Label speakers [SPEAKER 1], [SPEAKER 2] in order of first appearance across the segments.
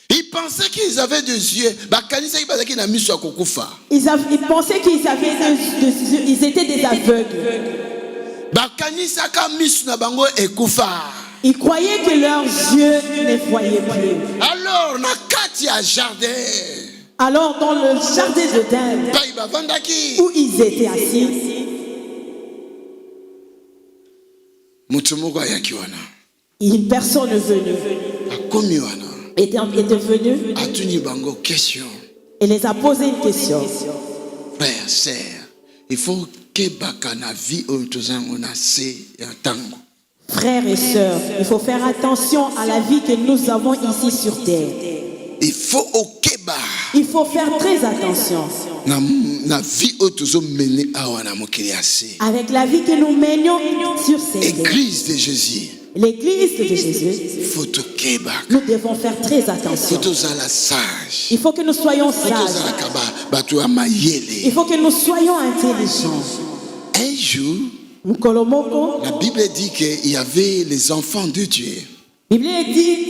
[SPEAKER 1] Ils pensaient qu'ils avaient des yeux. Ils pensaient qu'ils
[SPEAKER 2] étaient des aveugles. Ils croyaient que leurs yeux ne voyaient plus. Alors dans le jardin de d'Éden, où ils étaient assis, une personne est venue. Était venu et les a posé une question.
[SPEAKER 1] Frère, sœur, il faut que bakana vie on a tango.
[SPEAKER 2] Frères et sœurs, il faut faire attention à la vie que nous avons ici sur terre.
[SPEAKER 1] Il faut
[SPEAKER 2] faire très attention avec la vie que nous menions sur cette terre.
[SPEAKER 1] Église de Jésus.
[SPEAKER 2] L'église de Jésus, nous devons faire très attention. Il faut que nous soyons sages. Il faut que nous soyons intelligents.
[SPEAKER 1] Un jour, la Bible dit qu'il y avait les enfants de Dieu.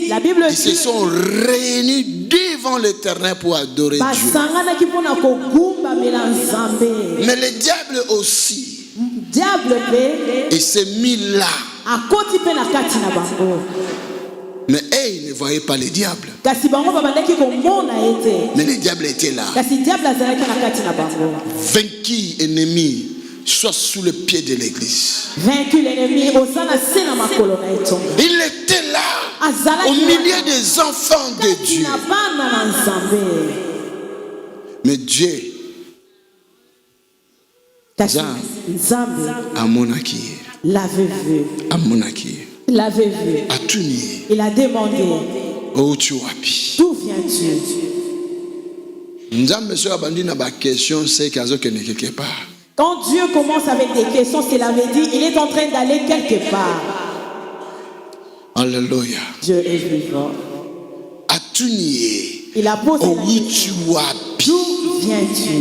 [SPEAKER 2] La Bible
[SPEAKER 1] Ils se sont réunis devant l'Éternel pour adorer Dieu. Mais le diable aussi, il s'est mis là. Mais ils ne voyaient pas le diable. Mais le diable était là. Vaincu ennemi, soit sous le pied de l'église. Il était là, au milieu des enfants de Dieu. Mais Dieu,
[SPEAKER 2] l'avait vu. Il a demandé, d'où viens-tu? Quand Dieu commence avec des questions, cela veut dire qu'il est en train d'aller quelque part.
[SPEAKER 1] Alléluia.
[SPEAKER 2] Dieu est vivant. Il a posé la question, d'où viens-tu?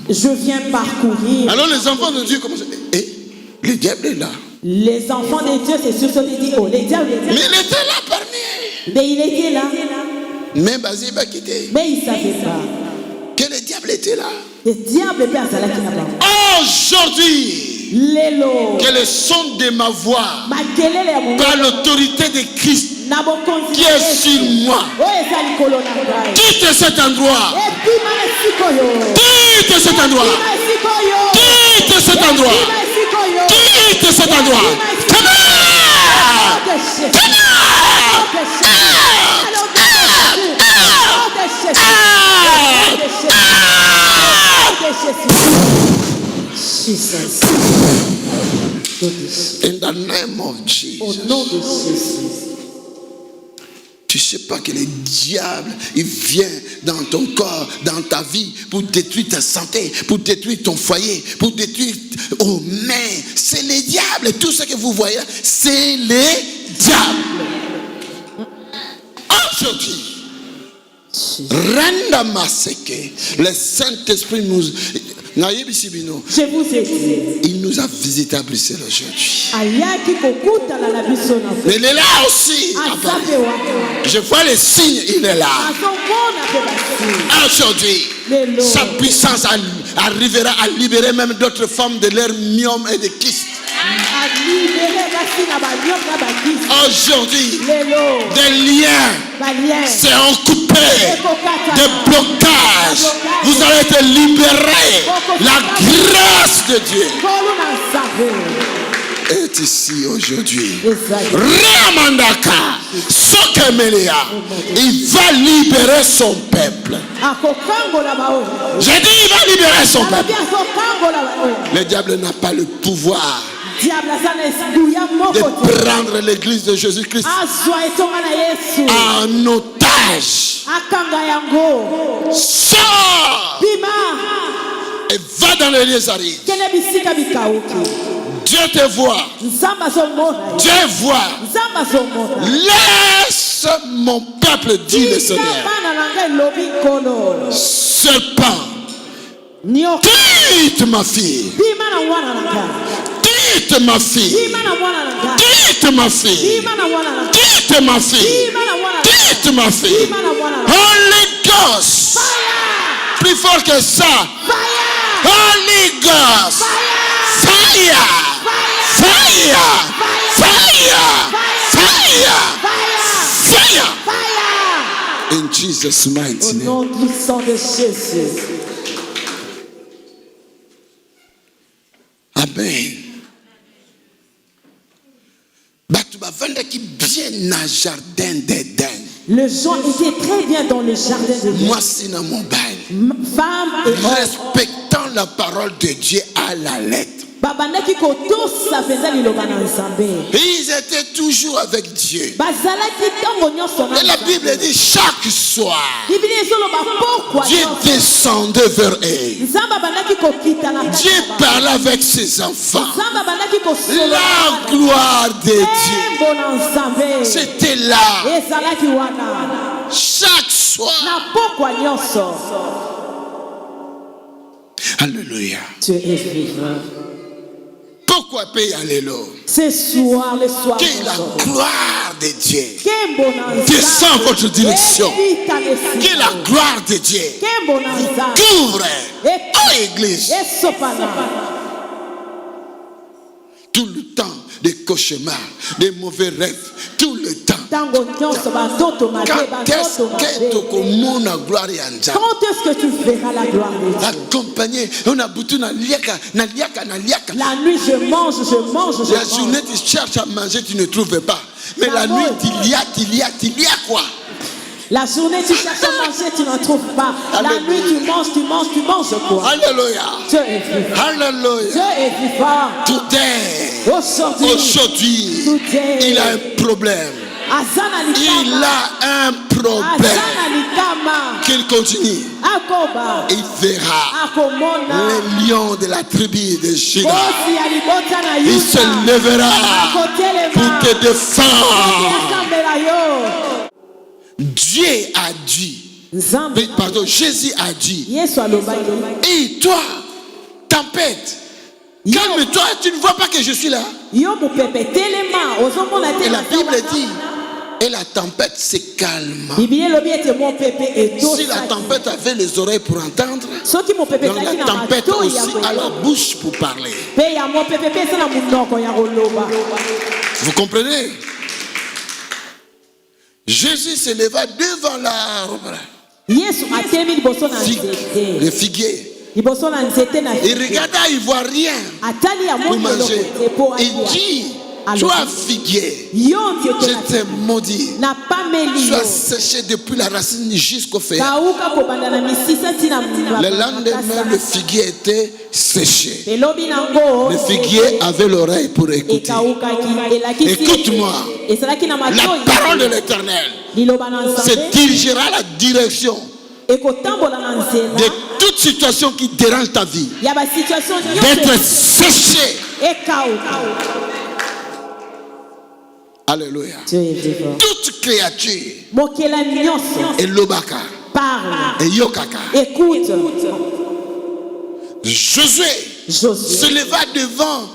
[SPEAKER 2] Je viens parcourir.
[SPEAKER 1] Alors les enfants de Dieu commencent. Le diable est là.
[SPEAKER 2] Les enfants de Dieu, c'est sûr qu'ils disent, oh, le diable est là.
[SPEAKER 1] Mais il était là parmi eux.
[SPEAKER 2] Mais il était là.
[SPEAKER 1] Mais il ne
[SPEAKER 2] savait pas
[SPEAKER 1] que le diable était là.
[SPEAKER 2] Le diable est là.
[SPEAKER 1] Aujourd'hui, que le son de ma voix, par l'autorité de Christ qui est sur moi, quitte cet endroit. Quitte cet endroit. Quitte cet endroit. Quitte cet endroit.
[SPEAKER 2] Jesus.
[SPEAKER 1] In the name of Jesus.
[SPEAKER 2] Au nom de Jésus.
[SPEAKER 1] Tu ne sais pas que le diable, il vient dans ton corps, dans ta vie, pour détruire ta santé, pour détruire ton foyer, pour détruire... Oh, mais c'est le diable. Tout ce que vous voyez, c'est le diable. Aujourd'hui, le Saint-Esprit nous...
[SPEAKER 2] Je vous ai dit.
[SPEAKER 1] Il nous a visités à Bruxelles aujourd'hui. Mais il est là aussi. Je vois les signes, il est là. Aujourd'hui, sa puissance arrivera à libérer même d'autres femmes de leur myome et de kyste. Aujourd'hui, des liens seront coupés, des blocages. Vous allez être libérés. La grâce de Dieu est ici aujourd'hui. Ramandaka, Sokemelia, il va libérer son peuple. J'ai dit, il va libérer son peuple. Le diable n'a pas le pouvoir de prendre l'église de Jésus-Christ en otage. Sors et va dans les lieux arides. Dieu te voit. Dieu voit. Laisse mon peuple, dit le Seigneur. Serpent, quitte ma fille. Quitte ma fille. Quitte Quitte ma fille. Quitte ma fille. Quitte ma fille. Holy Ghost. Plus fort que ça. Holy Ghost. Fire. Fire. Fire. Fire. Fire. In Jesus' mighty name.
[SPEAKER 2] Au nom puissant de Jésus.
[SPEAKER 1] Amen. Batu bavanda qui bien na jardin d'Éden.
[SPEAKER 2] Les gens étaient très bien dans le jardin d'Éden.
[SPEAKER 1] Moi c'est dans mon bail.
[SPEAKER 2] Femmes et hommes.
[SPEAKER 1] Respectant la parole de Dieu à la lettre. Ils étaient toujours avec Dieu. Et la Bible dit chaque soir, Dieu descendait vers eux. Dieu parlait avec ses enfants. La gloire de Dieu, c'était là. Chaque soir. Alléluia.
[SPEAKER 2] Tu es vivant.
[SPEAKER 1] Pourquoi payer alléluia?
[SPEAKER 2] Ce soir, le soir.
[SPEAKER 1] Que la gloire de Dieu descend en votre direction. Que la gloire de Dieu couvre l'église. Tout le temps des cauchemars, des mauvais rêves, tout le temps. Quand est-ce
[SPEAKER 2] que tu verras la gloire de Dieu?
[SPEAKER 1] Accompagné, on a boutu na liaka.
[SPEAKER 2] La nuit je mange.
[SPEAKER 1] La journée tu cherches à manger, tu ne trouves pas. Mais la nuit il y a quoi?
[SPEAKER 2] La journée tu cherches à manger, tu n'en trouves pas. La nuit tu manges quoi?
[SPEAKER 1] Alléluia.
[SPEAKER 2] Dieu est vivant.
[SPEAKER 1] Alléluia.
[SPEAKER 2] Dieu est vivant.
[SPEAKER 1] Aujourd'hui, il a un problème. Il a un problème. Qu'il continue. Il verra les lions de la tribu de Juda. Il se lèvera pour te défendre. Dieu a dit, pardon, Jésus a dit, et toi, tempête, calme-toi, tu ne vois pas que je suis là. Et la Bible dit, et la tempête se calme. Si la tempête avait les oreilles pour entendre, donc la tempête aussi a la bouche pour parler. Vous comprenez? Jésus se leva devant l'arbre. Le figuier. Il regarda, il ne voit rien pour manger. Il dit, toi figuier, je t'ai maudit. Tu as séché depuis la racine jusqu'au feuillage. Le lendemain, le figuier était séché. Le figuier avait l'oreille pour écouter. Écoute-moi. La parole de l'Éternel se dirigera à la direction de toute situation qui dérange ta vie, d'être séché. Alléluia. Toute créature et l'obaka et yokaka.
[SPEAKER 2] Écoute.
[SPEAKER 1] Josué se leva devant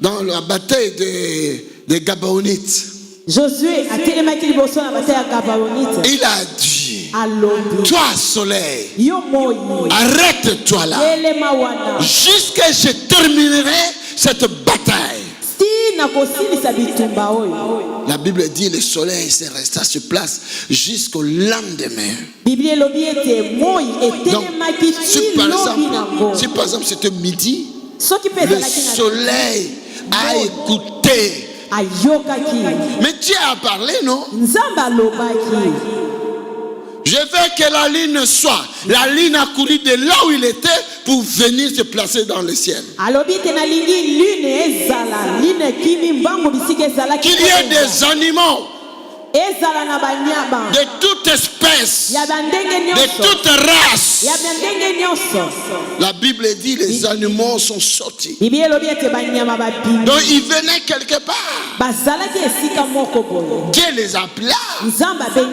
[SPEAKER 1] dans la bataille des Gabaonites.
[SPEAKER 2] Josué a télémaqué le bosson à la bataille à Gabaonite.
[SPEAKER 1] Il a dit, toi soleil, arrête-toi là, jusqu'à ce que je terminerai cette bataille. La Bible dit le soleil s'est resté sur place jusqu'au lendemain. Donc, si par exemple c'était midi, le soleil a écouté. Mais Dieu a parlé, non? Je veux que la ligne soit. La ligne a couru de là où il était pour venir se placer dans le ciel. Qu'il y ait des animaux de toute espèce, de toute race. La Bible dit les animaux sont sortis. Donc ils venaient quelque part. Dieu les appela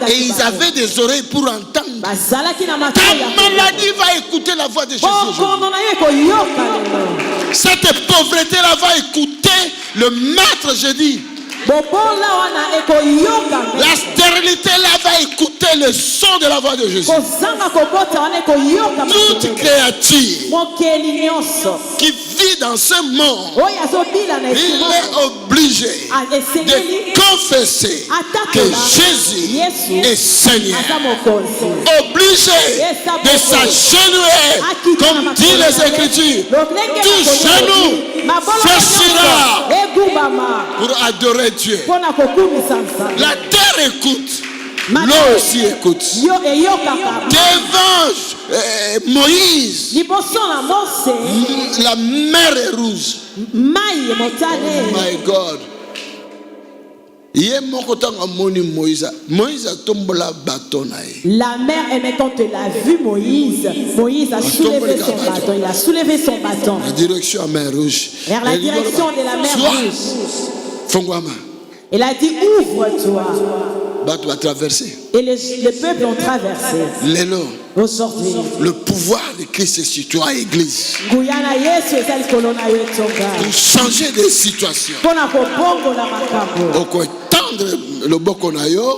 [SPEAKER 1] et ils avaient des oreilles pour entendre. Ta maladie va écouter la voix de Jésus. Cette pauvreté là va écouter le maître, je dis, la stérilité là va écouter le son de la voix de Jésus. Toute créature qui vit dans ce monde, il est obligé de confesser que Jésus est Seigneur. Obligé de s'agenouiller, comme dit les Écritures. Tout genou fléchira pour adorer Dieu. La terre écoute. L'eau aussi écoute. Devant Moïse, la mer est rouge. Oh my God.
[SPEAKER 2] La mer aimait quand elle a vu Moïse. Moïse a soulevé son bâton. Il a soulevé son bâton.
[SPEAKER 1] La direction à mer rouge.
[SPEAKER 2] Vers la direction de la mer rouge. Il a dit ouvre-toi. Et le peuple ont traversé. Aujourd'hui,
[SPEAKER 1] le pouvoir de Christ est sur toi, Église. Pour changer de situation.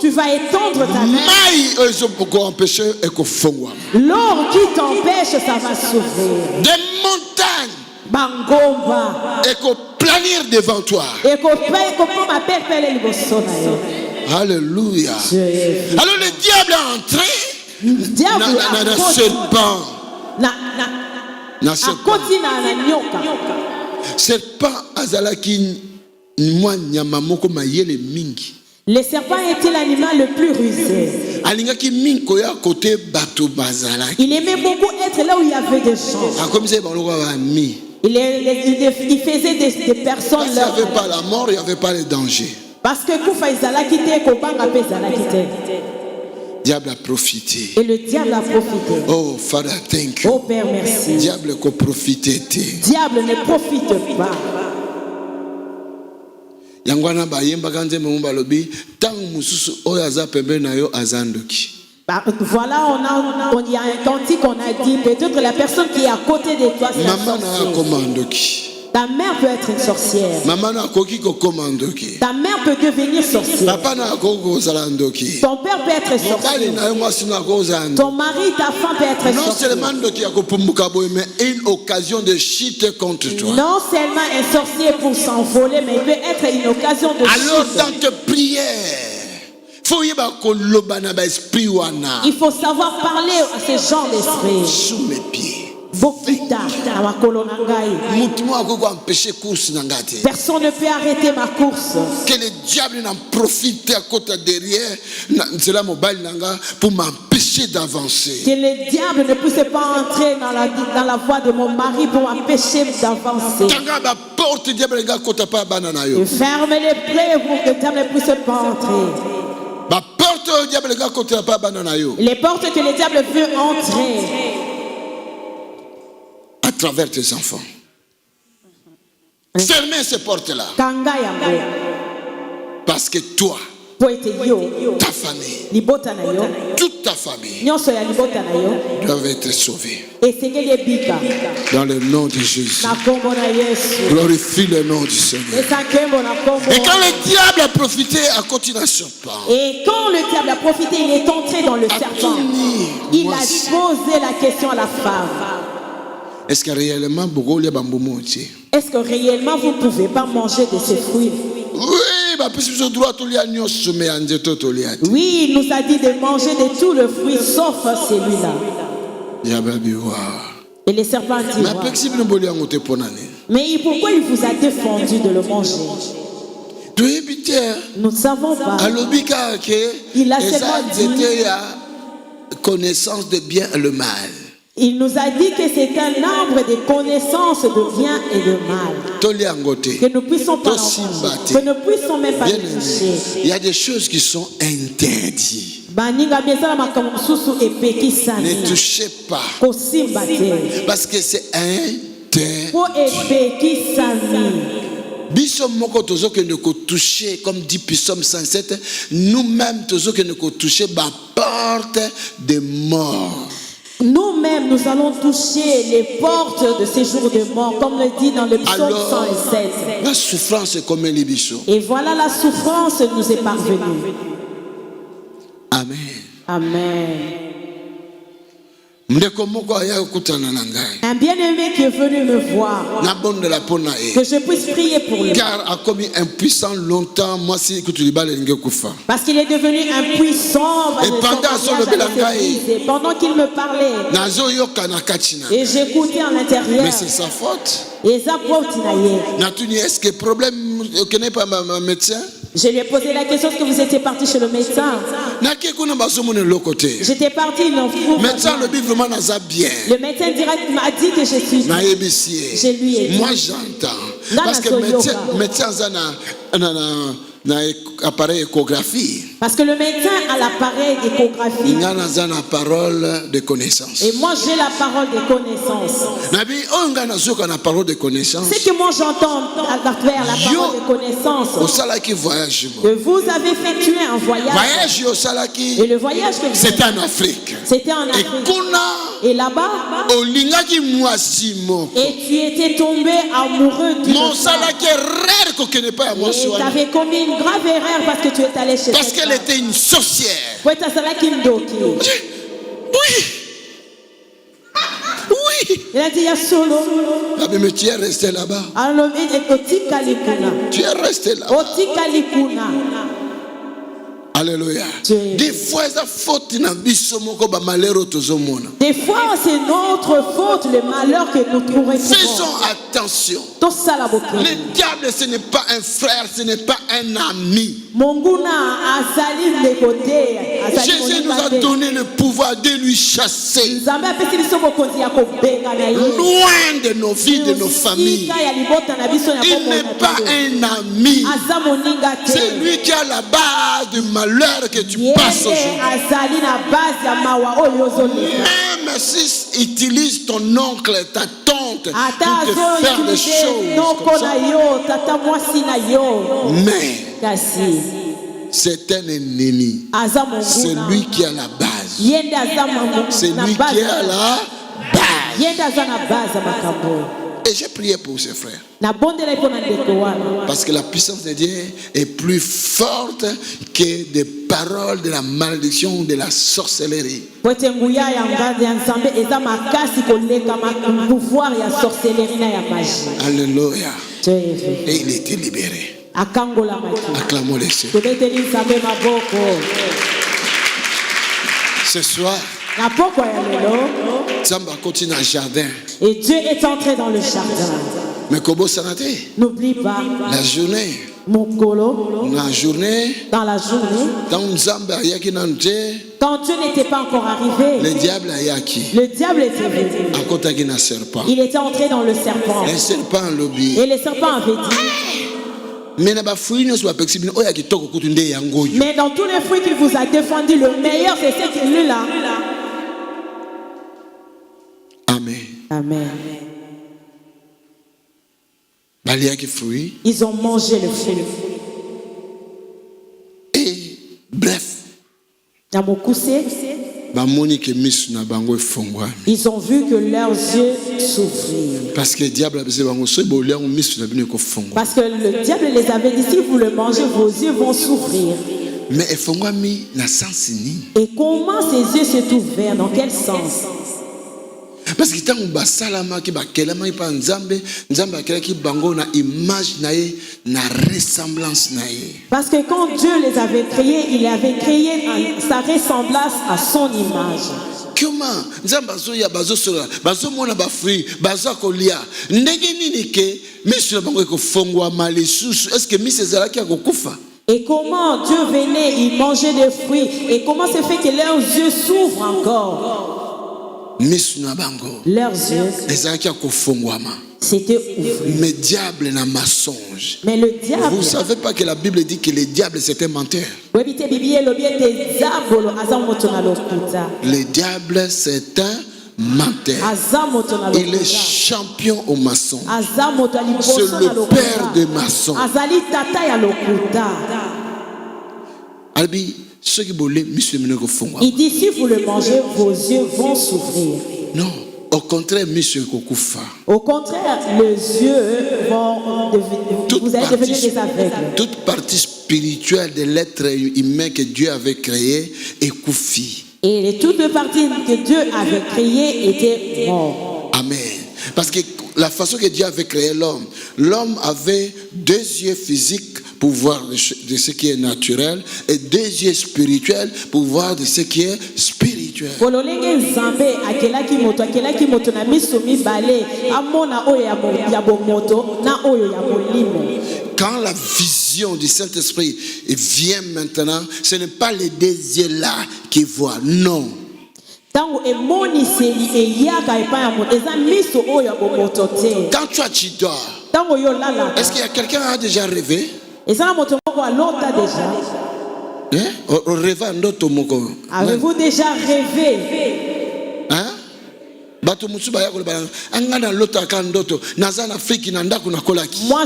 [SPEAKER 2] Tu vas étendre ta main. L'or qui t'empêche, ça va s'ouvrir.
[SPEAKER 1] Des montagnes.
[SPEAKER 2] Bangomba.
[SPEAKER 1] Et qu'on planir devant toi. Alléluia. Alors le diable est entré dans le serpent. Serpent azalaki mwa nyama moko mayele mingi.
[SPEAKER 2] Le serpent était l'animal le plus rusé.
[SPEAKER 1] Alingaki mingi koya côté bato bazalaki.
[SPEAKER 2] Il aimait beaucoup être là où il y avait des gens.
[SPEAKER 1] Comme ça baloko ba mi.
[SPEAKER 2] Il faisait des personnes là.
[SPEAKER 1] Il n'y avait pas la mort, il n'y avait pas les dangers.
[SPEAKER 2] Parce que
[SPEAKER 1] diable a profité.
[SPEAKER 2] Et le diable a profité.
[SPEAKER 1] Oh, Father, thank you.
[SPEAKER 2] Oh, Père, merci.
[SPEAKER 1] Diable a profité.
[SPEAKER 2] Diable ne profite pas.
[SPEAKER 1] Yangwana ba yemba kanze mumba lobi tangu mususu oyaza pembe na yo azandoki.
[SPEAKER 2] Voilà, il y a un cantique qu'on a dit, peut-être la personne qui est à côté de toi, c'est un sorcier. Ta mère peut être une sorcière. Ta mère peut devenir sorcière. Ton père peut être sorcier. Ton mari, ta femme peut être sorcière.
[SPEAKER 1] Mais une occasion de chute contre toi.
[SPEAKER 2] Non seulement un sorcier pour s'envoler, mais il peut être une occasion de chute.
[SPEAKER 1] Alors dans tes prières,
[SPEAKER 2] il faut savoir parler à ce genre d'esprit.
[SPEAKER 1] Sous mes pieds.
[SPEAKER 2] Personne ne peut arrêter ma course.
[SPEAKER 1] Que le diable n'en profite à côté derrière pour m'empêcher d'avancer.
[SPEAKER 2] Que le diable ne puisse pas entrer dans la voie de mon mari pour m'empêcher d'avancer. Ferme les plaies pour que le diable ne puisse pas entrer. Les portes que le diable veut entrer.
[SPEAKER 1] À travers tes enfants. Fermez ces portes-là. Parce que toi, ta famille, toute ta famille doivent être sauvés. Dans le nom de Jésus. Glorifie le nom du Seigneur. Et quand le diable a profité à continuer à serpent.
[SPEAKER 2] Et quand le diable a profité, il est entré dans le serpent. Il a posé la question à la femme.
[SPEAKER 1] Est-ce que réellement vous ne
[SPEAKER 2] pouvez pas manger de ces fruits? Oui, il nous a dit de manger de tout le fruit sauf celui-là. Et les serpents disent, mais pourquoi il vous a défendu de le manger? Nous ne savons pas. Il a seulement dit
[SPEAKER 1] connaissance de bien et le mal.
[SPEAKER 2] Il nous a dit que c'est un arbre de connaissance de bien et de mal. Que nous puissions pas que nous puissions même pas toucher.
[SPEAKER 1] Il y a des choses qui sont interdites. Ne touchez pas. Parce que c'est interdit. Biso moko tozo que ne toucher comme dit Psaume 107, nous-mêmes tozo que ne toucher ba porte de mort.
[SPEAKER 2] Nous-mêmes, nous allons toucher les portes de ces jours de mort, comme le dit dans le psaume 107.
[SPEAKER 1] La souffrance est comme un libicho.
[SPEAKER 2] Et voilà, la souffrance nous est parvenue.
[SPEAKER 1] Amen.
[SPEAKER 2] Amen. Un bien-aimé qui est venu me voir, que je puisse prier pour lui.
[SPEAKER 1] Car a commis impuissant longtemps, moi si que tu dis
[SPEAKER 2] parce qu'il est devenu impuissant.
[SPEAKER 1] Et
[SPEAKER 2] pendant qu'il me parlait, et j'écoutais en l'intérieur.
[SPEAKER 1] Mais c'est sa faute.
[SPEAKER 2] Est-ce
[SPEAKER 1] que problème que n'est pas ma médecin?
[SPEAKER 2] Je lui ai posé la question, est-ce que vous étiez parti chez le médecin? J'étais parti, le
[SPEAKER 1] médecin le dit vraiment bien.
[SPEAKER 2] Le médecin direct m'a dit que je suis. Je lui ai dit.
[SPEAKER 1] Moi j'entends. Parce que le médecin a appareil échographie.
[SPEAKER 2] Parce que le médecin a l'appareil d'échographie.
[SPEAKER 1] Il a la parole de connaissance.
[SPEAKER 2] Et moi j'ai la parole de connaissance. C'est que moi j'entends à travers la parole de connaissance. Que vous avez effectué un voyage. Et le voyage que vous
[SPEAKER 1] c'était en Afrique.
[SPEAKER 2] C'était en Afrique. Et là-bas, et tu étais tombé amoureux de
[SPEAKER 1] mon et
[SPEAKER 2] tu avais commis une grave erreur parce que tu es allé chez
[SPEAKER 1] parce qu'elle était une sorcière.
[SPEAKER 2] Oui. Il a dit, il y a solo.
[SPEAKER 1] Mais tu es resté là-bas. Tu es resté là-bas. Alléluia. Des fois, c'est
[SPEAKER 2] notre faute, le malheur que nous trouvons.
[SPEAKER 1] Faisons attention. Le diable, ce n'est pas un frère, ce n'est pas un ami. Jésus nous a donné le pouvoir de lui chasser loin de nos vies, de nos familles. Il n'est pas un ami. C'est lui qui a la base du malheur que tu passes aujourd'hui. Même s'il utilise ton oncle, ta tante pour te faire des choses comme ça. Mais c'est un ennemi. C'est lui qui a la base. C'est lui qui a la base. Et j'ai prié pour ses frères. Parce que la puissance de Dieu est plus forte que des paroles de la malédiction, de la sorcellerie. Alléluia. Et il était libéré. Acclamons les cieux. Ce soir, Zamba continue dans le jardin.
[SPEAKER 2] Et Dieu est entré dans le jardin.
[SPEAKER 1] Mais Kobo Sanate,
[SPEAKER 2] n'oublie pas
[SPEAKER 1] la journée.
[SPEAKER 2] La journée. Dans la journée. Quand Dieu n'était pas encore arrivé,
[SPEAKER 1] le diable
[SPEAKER 2] était venu. Il était entré dans le serpent. Et le serpent avait dit. Mais dans tous les fruits qu'il vous a défendus, le meilleur c'est celui-là.
[SPEAKER 1] Amen.
[SPEAKER 2] Amen. Ils ont mangé le fruit.
[SPEAKER 1] Et bref,
[SPEAKER 2] ils ont vu que leurs yeux s'ouvrirent.
[SPEAKER 1] Parce que le diable
[SPEAKER 2] les avait dit, si vous le mangez, vos yeux vont s'ouvrir.
[SPEAKER 1] Mais
[SPEAKER 2] et comment ces yeux s'est ouverts? Dans quel sens?
[SPEAKER 1] Parce que tant que salama qui bakelama ipa nzambe qui bango na image nae na ressemblance nae.
[SPEAKER 2] Parce que quand Dieu les avait créés, il avait créé sa ressemblance à son image.
[SPEAKER 1] Comment nzambe ya bazo sola bazo mona ba fruit bazo kolia ndenge nini ke misu bango ko fongwa malisusu est-ce que misu ezalaki akokufa?
[SPEAKER 2] Et comment Dieu venait, il mangeait des fruits, et comment c'est fait que leurs yeux s'ouvrent encore? Leurs yeux c'était ouvert.
[SPEAKER 1] Mais diable n'a mensonge.
[SPEAKER 2] Mais le diable.
[SPEAKER 1] Vous ne savez pas que la Bible dit que le diable c'est un menteur.
[SPEAKER 2] Le
[SPEAKER 1] diable c'est un menteur. Il est champion au maçon. C'est le père des maçons. Albi,
[SPEAKER 2] Il dit, si vous le mangez, vos yeux vont s'ouvrir.
[SPEAKER 1] Non, au contraire,
[SPEAKER 2] au contraire, les yeux vont devenir, vous allez devenir des aveugles.
[SPEAKER 1] Toute partie spirituelle de l'être humain que Dieu avait créé est couffi.
[SPEAKER 2] Et toutes les parties que Dieu avait créées étaient mortes.
[SPEAKER 1] Amen. Parce que la façon que Dieu avait créé l'homme, l'homme avait 2 yeux physiques pour voir de ce qui est naturel et 2 yeux spirituels pour voir de ce qui est spirituel. Quand la vision du Saint-Esprit vient maintenant, ce n'est pas les 2 yeux-là qui voient, non. Quand toi tu dors, est-ce qu'il y a quelqu'un qui a déjà rêvé?
[SPEAKER 2] Avez-vous déjà rêvé? Moi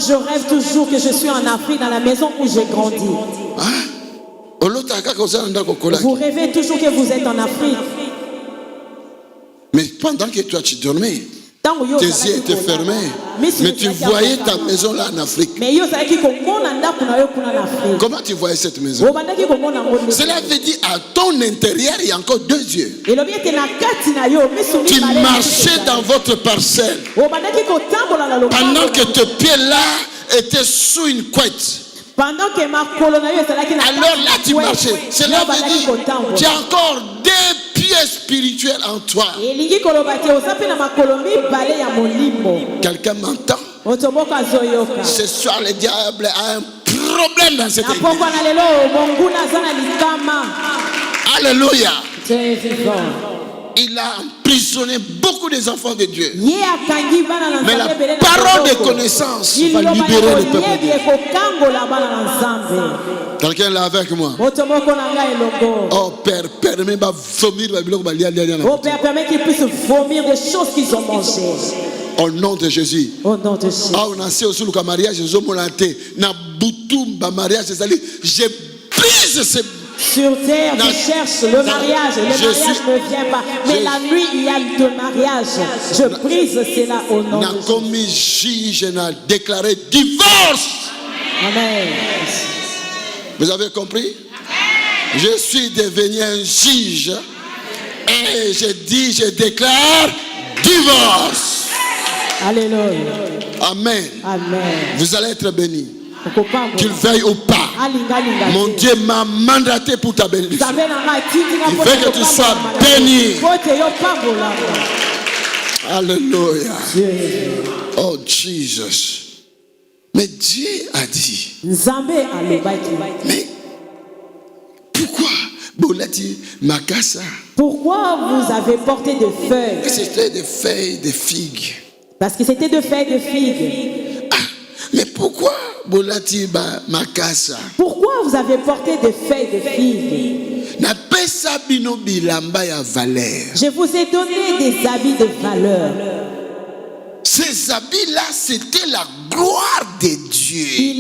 [SPEAKER 2] je rêve toujours que je suis en Afrique, dans la maison où j'ai grandi. Vous rêvez toujours que vous êtes en Afrique.
[SPEAKER 1] Mais pendant que toi tu dormais, tes yeux étaient fermés, mais tu voyais ta maison là en Afrique. Comment tu voyais cette maison? Cela veut dire à ton intérieur il y a encore 2 yeux. Tu marchais dans votre parcelle pendant que tes pieds là étaient sous une couette.
[SPEAKER 2] Pendant que ma
[SPEAKER 1] alors là tu marchais. Cela veut dire tu as encore 2 pieds spirituels en toi. Quelqu'un m'entend? Ce soir le diable a un problème dans cette église. Alléluia. Il a emprisonné beaucoup des enfants de Dieu. Mais la parole de connaissance va libérer le peuple de Dieu. Quelqu'un là avec moi? Oh Père, permets-moi vomir.
[SPEAKER 2] Oh Père, permets qu'ils puissent vomir des choses qu'ils ont mangées.
[SPEAKER 1] Au nom de Jésus.
[SPEAKER 2] Au nom de Jésus.
[SPEAKER 1] On a aussi le mariage, je brise ce.
[SPEAKER 2] Sur terre, je cherche le mariage. Le mariage ne vient pas. Mais la nuit, il y a le mariage. Je brise cela au nom de Jésus.
[SPEAKER 1] Je n'ai déclaré divorce.
[SPEAKER 2] Amen.
[SPEAKER 1] Vous avez compris? Je suis devenu un juge. Et je déclare divorce.
[SPEAKER 2] Alléluia.
[SPEAKER 1] Amen.
[SPEAKER 2] Amen.
[SPEAKER 1] Vous allez être bénis. Qu'il veuille ou pas. Mon Dieu m'a mandaté pour ta bénédiction. Il veut que tu sois béni. Alléluia. Oh Jesus. Mais Dieu a dit. Mais pourquoi Bolati Makassa?
[SPEAKER 2] Pourquoi vous avez porté des feuilles?
[SPEAKER 1] C'était des feuilles de figues.
[SPEAKER 2] Parce que c'était des feuilles de figues.
[SPEAKER 1] Mais pourquoi Bolati Makassa?
[SPEAKER 2] Pourquoi vous avez porté des feuilles de figues? Je vous ai donné des habits de valeur.
[SPEAKER 1] Ces habits-là, c'était la gloire de Dieu.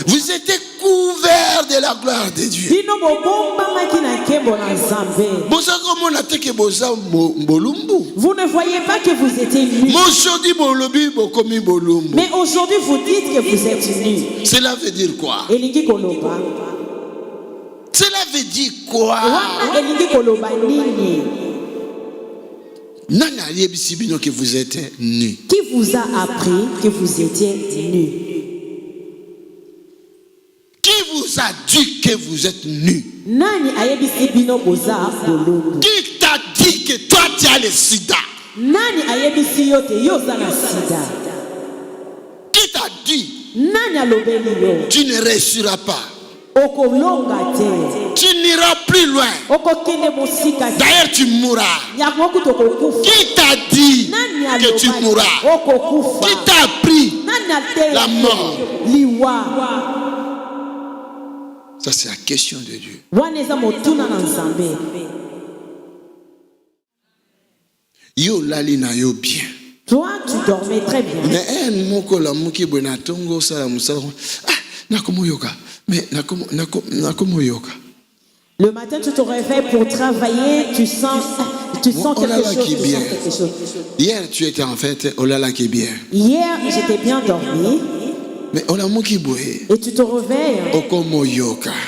[SPEAKER 1] Vous étiez couverts de la gloire de Dieu.
[SPEAKER 2] Vous ne voyez pas que vous étiez nus. Mais aujourd'hui vous dites que vous êtes nus.
[SPEAKER 1] Cela veut dire quoi? Cela veut dire quoi? Que vous êtes nus.
[SPEAKER 2] Qui vous a appris que vous étiez nus?
[SPEAKER 1] Qui vous a dit que vous êtes nus? Qui t'a dit que toi tu as le sida? Qui t'a dit tu ne réussiras pas? Tu n'iras plus loin. D'ailleurs tu mourras. Qui t'a dit que tu mourras? Qui t'a appris la mort? Ça c'est la question de Dieu. Yo lali na yo bien.
[SPEAKER 2] Toi tu dormais très bien. Le matin, tu te réveilles pour travailler, tu sens quelque chose.
[SPEAKER 1] Hier, tu étais en fait olala qui bien.
[SPEAKER 2] Hier, j'étais bien dormi.
[SPEAKER 1] Mais
[SPEAKER 2] et tu te réveilles.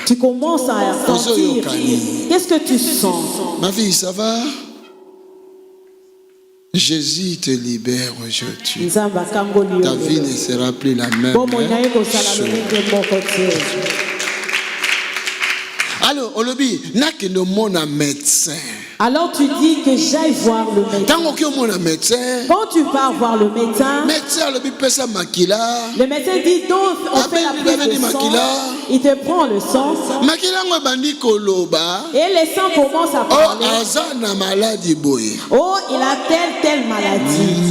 [SPEAKER 2] Tu commences à sentir. Qu'est-ce que tu sens?
[SPEAKER 1] Ma fille, ça va? Jésus te libère aujourd'hui. Ta vie ne sera plus la même. Alors, Olobi, n'a que le monde un médecin.
[SPEAKER 2] Alors tu dis que j'aille voir le médecin. Quand tu pars voir le médecin, le médecin dit donc on fait la prise de sang. Il te prend le sang. Et les sangs commencent à parler. Oh, il a telle maladie.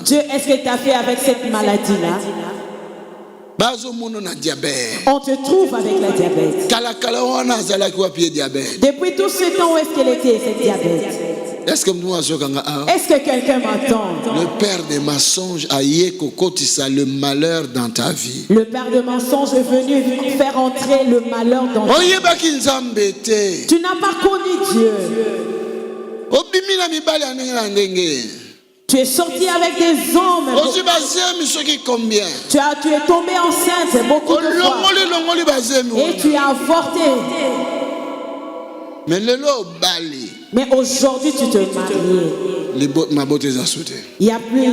[SPEAKER 1] Dieu,
[SPEAKER 2] est-ce que tu as fait avec cette maladie-là? On te trouve avec la diabète. Depuis tout ce temps, où est-ce qu'elle était, cette diabète? Est-ce que quelqu'un m'entend?
[SPEAKER 1] Le père des mensonges a yekokotisa le malheur dans ta vie.
[SPEAKER 2] Le père de mensonges est venu faire entrer le malheur dans ta vie. Tu n'as pas connu Dieu. Tu es sorti avec des hommes. Tu es tombé enceinte beaucoup de fois. Et tu as avorté. Mais aujourd'hui, tu te maries. Il n'y a plus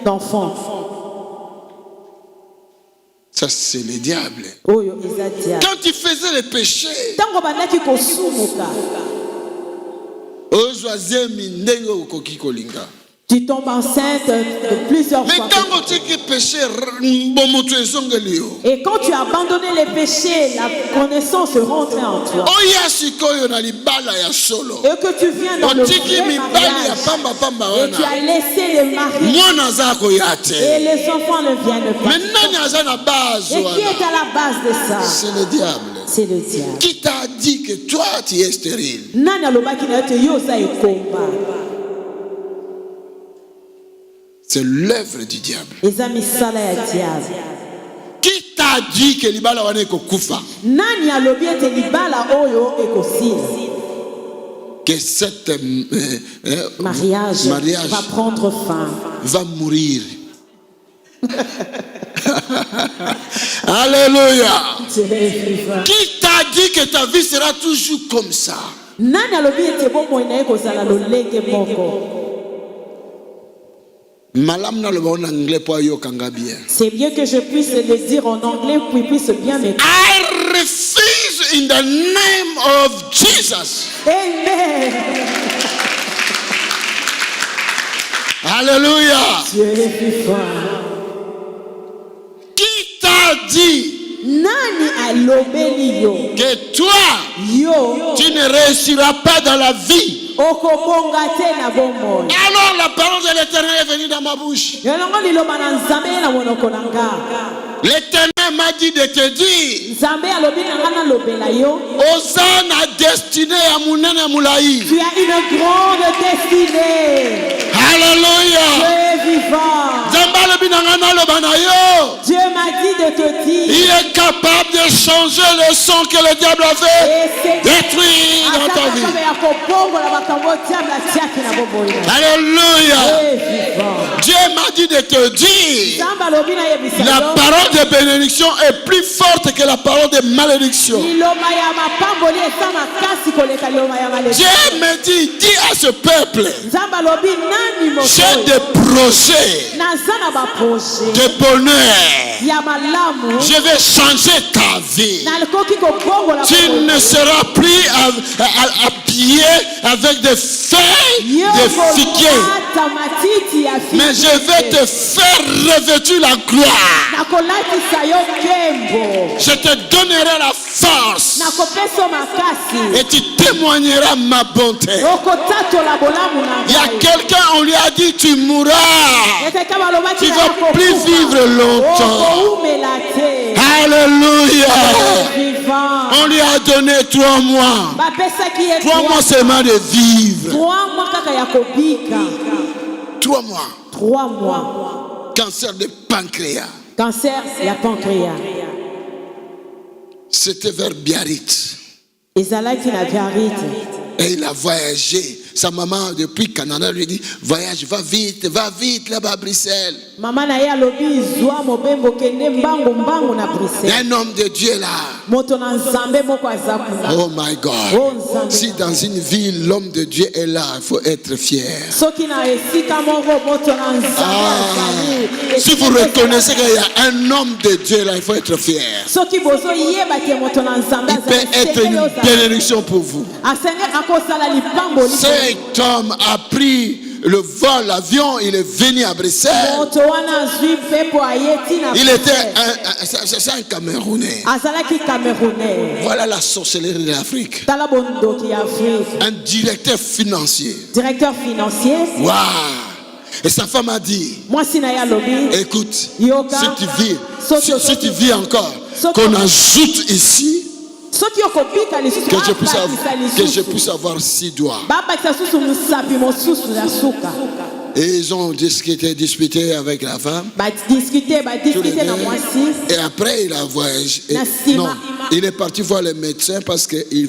[SPEAKER 2] d'enfants.
[SPEAKER 1] Ça, c'est le diable. Quand tu faisais le péché,
[SPEAKER 2] tu tombes enceinte de plusieurs fois. Et quand tu as abandonné les péchés, la connaissance rentre en toi. Et que tu viens dans le vrai mariage. Et tu as laissé le mari. Et les enfants ne viennent pas. Et qui est à la base de ça?
[SPEAKER 1] C'est le diable.
[SPEAKER 2] C'est le diable.
[SPEAKER 1] Qui t'a dit que toi tu es stérile? C'est l'œuvre du diable. Qui t'a dit que libala wane kokufa? Que cette
[SPEAKER 2] mariage va prendre fin,
[SPEAKER 1] va mourir. Alléluia. Qui t'a dit que ta vie sera toujours comme ça?
[SPEAKER 2] C'est bien que je puisse le dire en anglais puis puisse bien m'écouter.
[SPEAKER 1] I refuse in the name of Jesus.
[SPEAKER 2] Amen.
[SPEAKER 1] Alléluia.
[SPEAKER 2] Dieu est plus fort.
[SPEAKER 1] Qui t'a dit que toi tu ne réussiras pas dans la vie?
[SPEAKER 2] Alors
[SPEAKER 1] la parole de l'Éternel est venue dans ma bouche. L'Éternel m'a dit de te dire, Hosanna destinée à Mounene Moulaï.
[SPEAKER 2] Tu as une grande destinée.
[SPEAKER 1] Alléluia.
[SPEAKER 2] Dieu m'a dit de te dire,
[SPEAKER 1] il est capable de changer le sang que le diable a fait détruire dans ta vie. Alléluia. Dieu m'a dit de te dire, la parole de bénédiction est plus forte que la parole de malédiction. Dieu me dit, dis à ce peuple, j'ai des projets de bonheur. Je vais changer ta vie. Tu ne seras plus habillé avec des feuilles de figuier, mais je vais te faire revêtir la gloire. Je te donnerai la force et tu témoigneras ma bonté. Il y a quelqu'un, on lui a dit, tu mourras, tu ne vas plus vivre longtemps. Alléluia. On lui a donné 3 mois. 3 mois seulement de vivre. 3 mois.
[SPEAKER 2] 3 mois.
[SPEAKER 1] Cancer de pancréas.
[SPEAKER 2] Cancer ya pancréas.
[SPEAKER 1] C'était vers Biarritz.
[SPEAKER 2] Ezalaki na Biarritz.
[SPEAKER 1] Et il a voyagé. Sa maman, depuis Canada, lui dit, voyage, va vite là-bas à Bruxelles.
[SPEAKER 2] Maman na ya lobi zwa mobembo kende mbango na Bruxelles.
[SPEAKER 1] Un homme de Dieu là.
[SPEAKER 2] Moto na nzambe moko azakuna.
[SPEAKER 1] Oh my God. Si dans une ville, l'homme de Dieu est là, il faut être fier.
[SPEAKER 2] Soki na esika moko moto na nzambe.
[SPEAKER 1] Si vous reconnaissez qu'il y a un homme de Dieu là, il faut être fier.
[SPEAKER 2] Soki bozo yeba ke moto na nzambe.
[SPEAKER 1] Il peut être une bénédiction pour vous. Cet homme a pris le vol, l'avion, il est venu à Bruxelles. Il était c'est un Camerounais. Voilà la sorcellerie de l'Afrique. Un directeur financier. Waouh! Et sa femme a dit, écoute, si tu vis encore, qu'on ajoute ici, que je puisse avoir 6 doigts. Et ils ont discuté avec la femme. Et après il a voyagé. Non, il est parti voir le médecin parce qu'il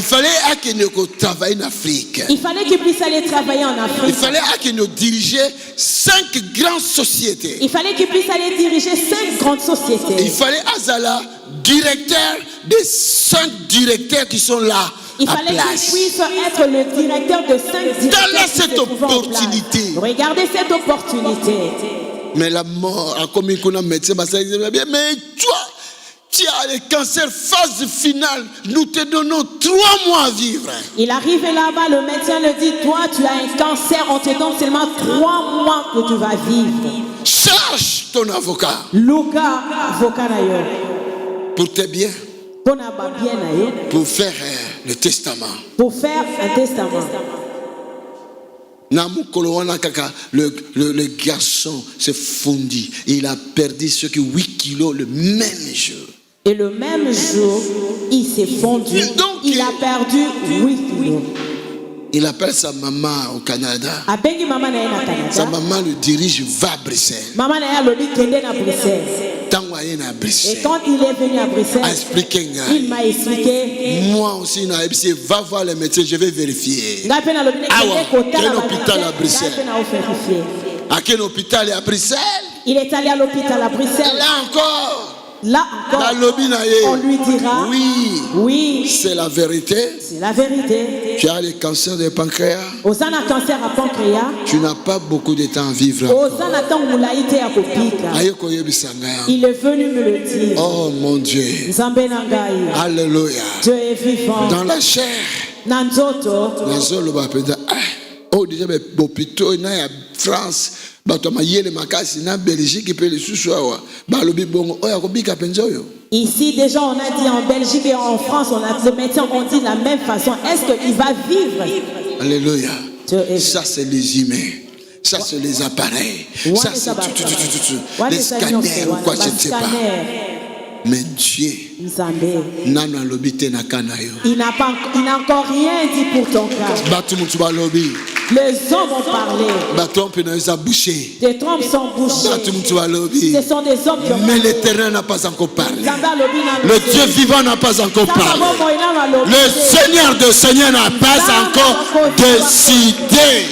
[SPEAKER 1] fallait qu'il travaille en Afrique.
[SPEAKER 2] Il fallait qu'il puisse aller travailler en Afrique.
[SPEAKER 1] Il fallait qu'il dirigeait 5 grandes sociétés.
[SPEAKER 2] Il fallait qu'il puisse aller diriger 5 grandes sociétés.
[SPEAKER 1] Il fallait Azala, directeur des 5 directeurs qui sont là.
[SPEAKER 2] Il fallait qu'il puisse être le directeur de 5 directeurs.
[SPEAKER 1] Dans cette opportunité.
[SPEAKER 2] Regardez cette opportunité.
[SPEAKER 1] Mais la mort a commis qu'on a médecin, mais toi, tu as le cancer phase finale. Nous te donnons 3 mois à vivre.
[SPEAKER 2] Il arrive là-bas, le médecin le dit, toi, tu as un cancer, on te donne seulement 3 mois que tu vas vivre.
[SPEAKER 1] Cherche ton avocat.
[SPEAKER 2] Luka, avocat nayo.
[SPEAKER 1] Pour tes biens. Pour faire le testament.
[SPEAKER 2] Pour faire un testament.
[SPEAKER 1] Le garçon s'est fondu. Il a perdu ce que 8 kilos le même jour.
[SPEAKER 2] Et le même jour, il s'est fondu. Donc, il a perdu 8 kilos.
[SPEAKER 1] Il appelle sa maman au Canada. Sa maman le dirige, va à Bruxelles.
[SPEAKER 2] Et quand il est venu à Bruxelles, il m'a expliqué.
[SPEAKER 1] Moi aussi, va voir le médecin, je vais vérifier. Quel hôpital à Bruxelles? À quel hôpital à Bruxelles?
[SPEAKER 2] Il est allé à l'hôpital à Bruxelles.
[SPEAKER 1] Là encore,
[SPEAKER 2] on lui dira, oui,
[SPEAKER 1] c'est la vérité.
[SPEAKER 2] C'est la vérité.
[SPEAKER 1] Tu as le cancer de pancréas.
[SPEAKER 2] Cancer à pancréas.
[SPEAKER 1] Tu n'as pas beaucoup de temps à vivre.
[SPEAKER 2] Il est venu me le dire.
[SPEAKER 1] Oh mon Dieu. Alléluia.
[SPEAKER 2] Dieu est vivant.
[SPEAKER 1] Dans la chair. Oh, déjà, mais hôpitaux, il y a France.
[SPEAKER 2] Ici, déjà, on a dit en Belgique et en France, les médecins ont dit de la même façon. Est-ce qu'il va vivre?
[SPEAKER 1] Alléluia. Ça, c'est les humains. Ça, c'est les appareils. Ça, c'est les scanners ou quoi, je ne sais pas. Mais Dieu, il n'a
[SPEAKER 2] encore rien dit pour ton cas. Les hommes ont parlé. Des trompes sont bouchées. Ce sont des hommes qui ont parlé.
[SPEAKER 1] Mais l'Éternel n'a pas encore parlé. Le Dieu vivant n'a pas encore parlé. Le Seigneur de Seigneur n'a pas encore décidé.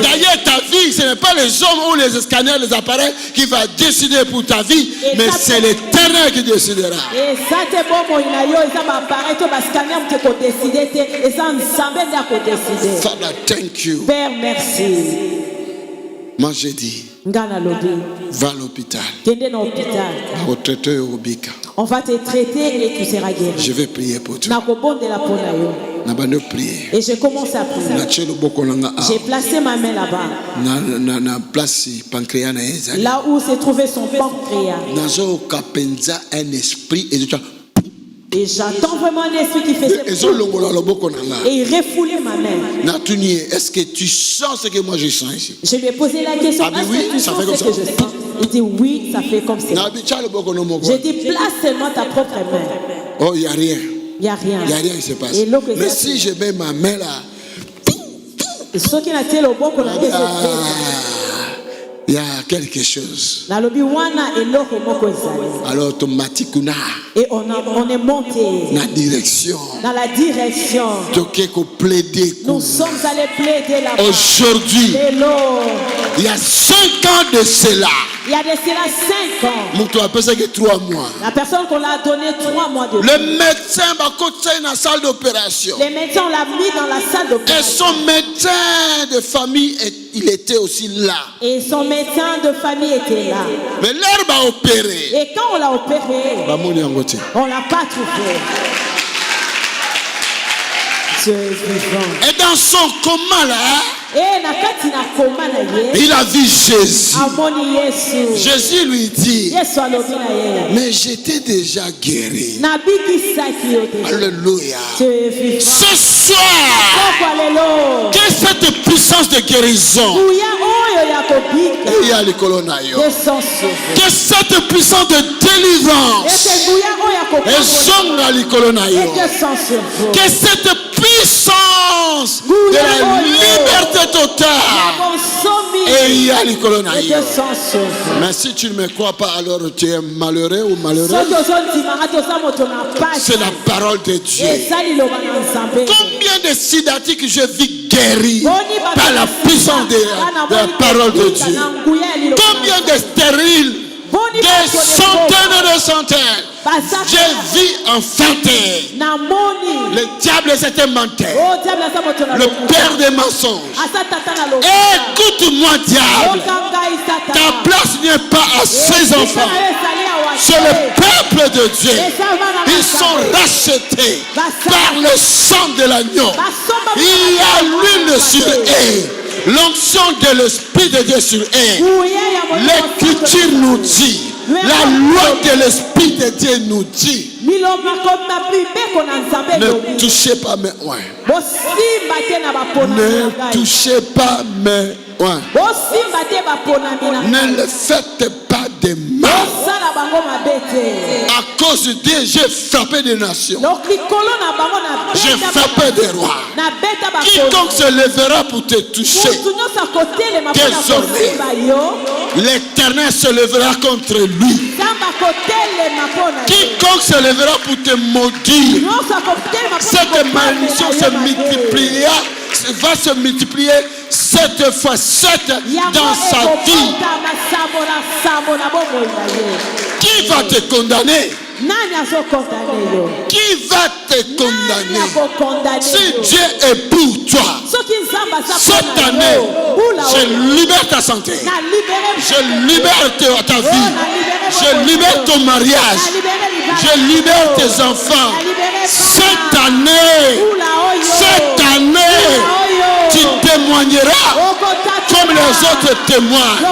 [SPEAKER 1] D'ailleurs, ta vie, ce n'est pas les hommes ou les scanners, les appareils qui vont décider pour ta vie, mais c'est l'Éternel qui décidera. Father, thank you.
[SPEAKER 2] Père, merci.
[SPEAKER 1] Moi, j'ai dit, va à l'hôpital.
[SPEAKER 2] On va te traiter et tu seras guéri.
[SPEAKER 1] Je vais prier pour toi.
[SPEAKER 2] Et je commence à prier. J'ai placé ma main là-bas. Là où s'est trouvé son pancréas. Et j'attends vraiment un esprit qui fait ce et il refoulait ma main.
[SPEAKER 1] Est-ce que tu sens ce que moi je sens ici?
[SPEAKER 2] Je lui ai posé la question. Est-ce que tu sens ce que je sens? Il dit oui, ça fait comme ça. J'ai dit place seulement ta propre main.
[SPEAKER 1] Oh, il n'y a rien.
[SPEAKER 2] Il n'y a rien.
[SPEAKER 1] Il n'y a rien qui se passe. Mais si je mets ma main là, il il y a quelque chose.
[SPEAKER 2] Alors
[SPEAKER 1] automatiquement.
[SPEAKER 2] Et on est monté
[SPEAKER 1] dans la direction. Nous
[SPEAKER 2] sommes allés plaider là-bas.
[SPEAKER 1] Aujourd'hui, il y a 5 ans de cela.
[SPEAKER 2] Il y a de cela 5 ans. La personne qu'on l'a donné 3 mois de vie.
[SPEAKER 1] Le médecin va côté dans la salle d'opération.
[SPEAKER 2] Les médecins l'a mis dans la salle d'opération.
[SPEAKER 1] Et son médecin de famille, il était aussi là.
[SPEAKER 2] Et son médecin de famille était là.
[SPEAKER 1] Mais l'heure va opérer.
[SPEAKER 2] Et quand on l'a opéré, on l'a pas trouvé.
[SPEAKER 1] Et dans son coma là, il a vu Jésus. Jésus lui dit, mais j'étais déjà guéri. Alléluia. Ce soir, quelle est cette puissance de guérison? Quelle est cette puissance de délivrance? Quelle est cette puissance de la liberté totale? Mais si tu ne me crois pas, alors tu es malheureux ou malheureux. C'est la parole de Dieu. Combien de sidatiques je vis guéris par la puissance de la parole de Dieu? Combien de stériles? Des centaines. Je vis enfanté. Le diable c'était menteur. Le père des mensonges. Écoute-moi, diable. Ta place n'est pas à ces enfants. C'est le peuple de Dieu. Ils sont rachetés par le sang de l'agneau. Il y a l'huile sur eux. L'onction de l'Esprit de Dieu sur eux. L'Écriture nous dit. La loi de l'Esprit de Dieu nous dit. Ne touchez pas mes oins. Ne touchez pas mes oins. Ne le faites pas de mal. À cause de Dieu, j'ai frappé des nations. J'ai frappé des rois. Quiconque se lèvera pour te toucher, désormais, l'Éternel se lèvera contre lui. Quiconque se lèvera pour te maudire, cette malédiction va se multiplier 7 fois 7 dans sa vie. Qui va te condamner? Qui va te condamner? Si Dieu est pour toi, cette année, je libère ta santé, je libère ta vie, je libère ton mariage, je libère tes enfants. Cette année, tu témoigneras comme les autres témoignent.